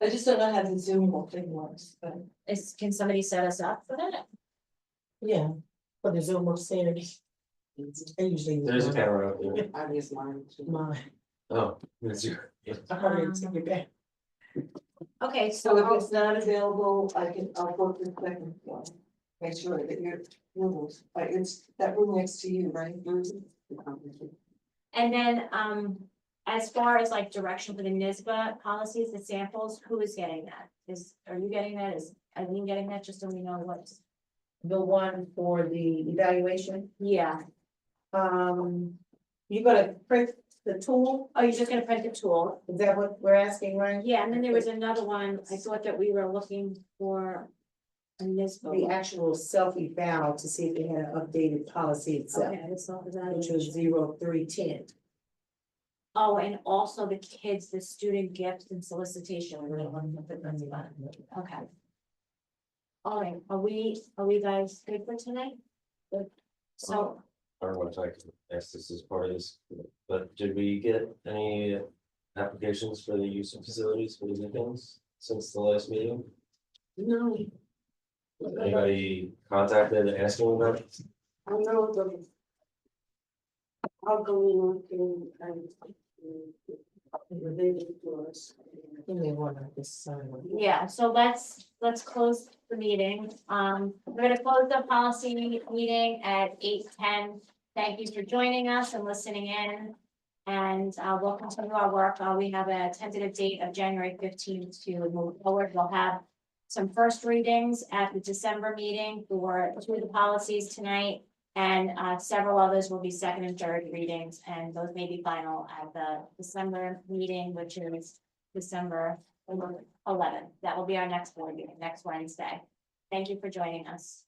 I just don't know how the Zoom whole thing works, but Can somebody set us up for that? Yeah, for the Zoom upstairs. I usually. use There's a mine. camera out there. I guess mine. too. Mine. Oh, that's you. I already took it back. Okay, so if so it's not available, I'll book the second one. Make sure that your rooms, like it's that room next to you, right? and then as far as like direction for the NISBA policies, the samples, who is getting that? Are you getting that? Is Eileen getting that, just so we know what, The one for the evaluation, yeah. you're gonna print the tool, Oh, you're just gonna print the tool? is that what we're asking, right? Yeah, and then there was another one, I thought that we were looking for in this book. The actual self-eval to see if they had an updated policy itself, Okay, it's not which evaluation. was 0310. Oh, and also the kids, the student gifts and solicitation, we're gonna look at that's about it. Okay. All right, are we guys good for tonight? Good. So, I don't know if I can ask this as part of this, but did we get any applications for the use of facilities for these weekends since the last meeting? No, Anybody contacted asking about it? I know the. Outgoing and related to us. Give me one of this. yeah, so let's close the meeting. We're gonna close the policy meeting at 8:10. Thank you for joining us and listening in. And we'll continue our work. We have a tentative date of January 15th to move forward. We'll have some first readings at the December meeting for two of the policies tonight. And several others will be second and third readings, and those may be final at the December meeting, which is December 11th. That will be our next board meeting, next Wednesday. Thank you for joining us.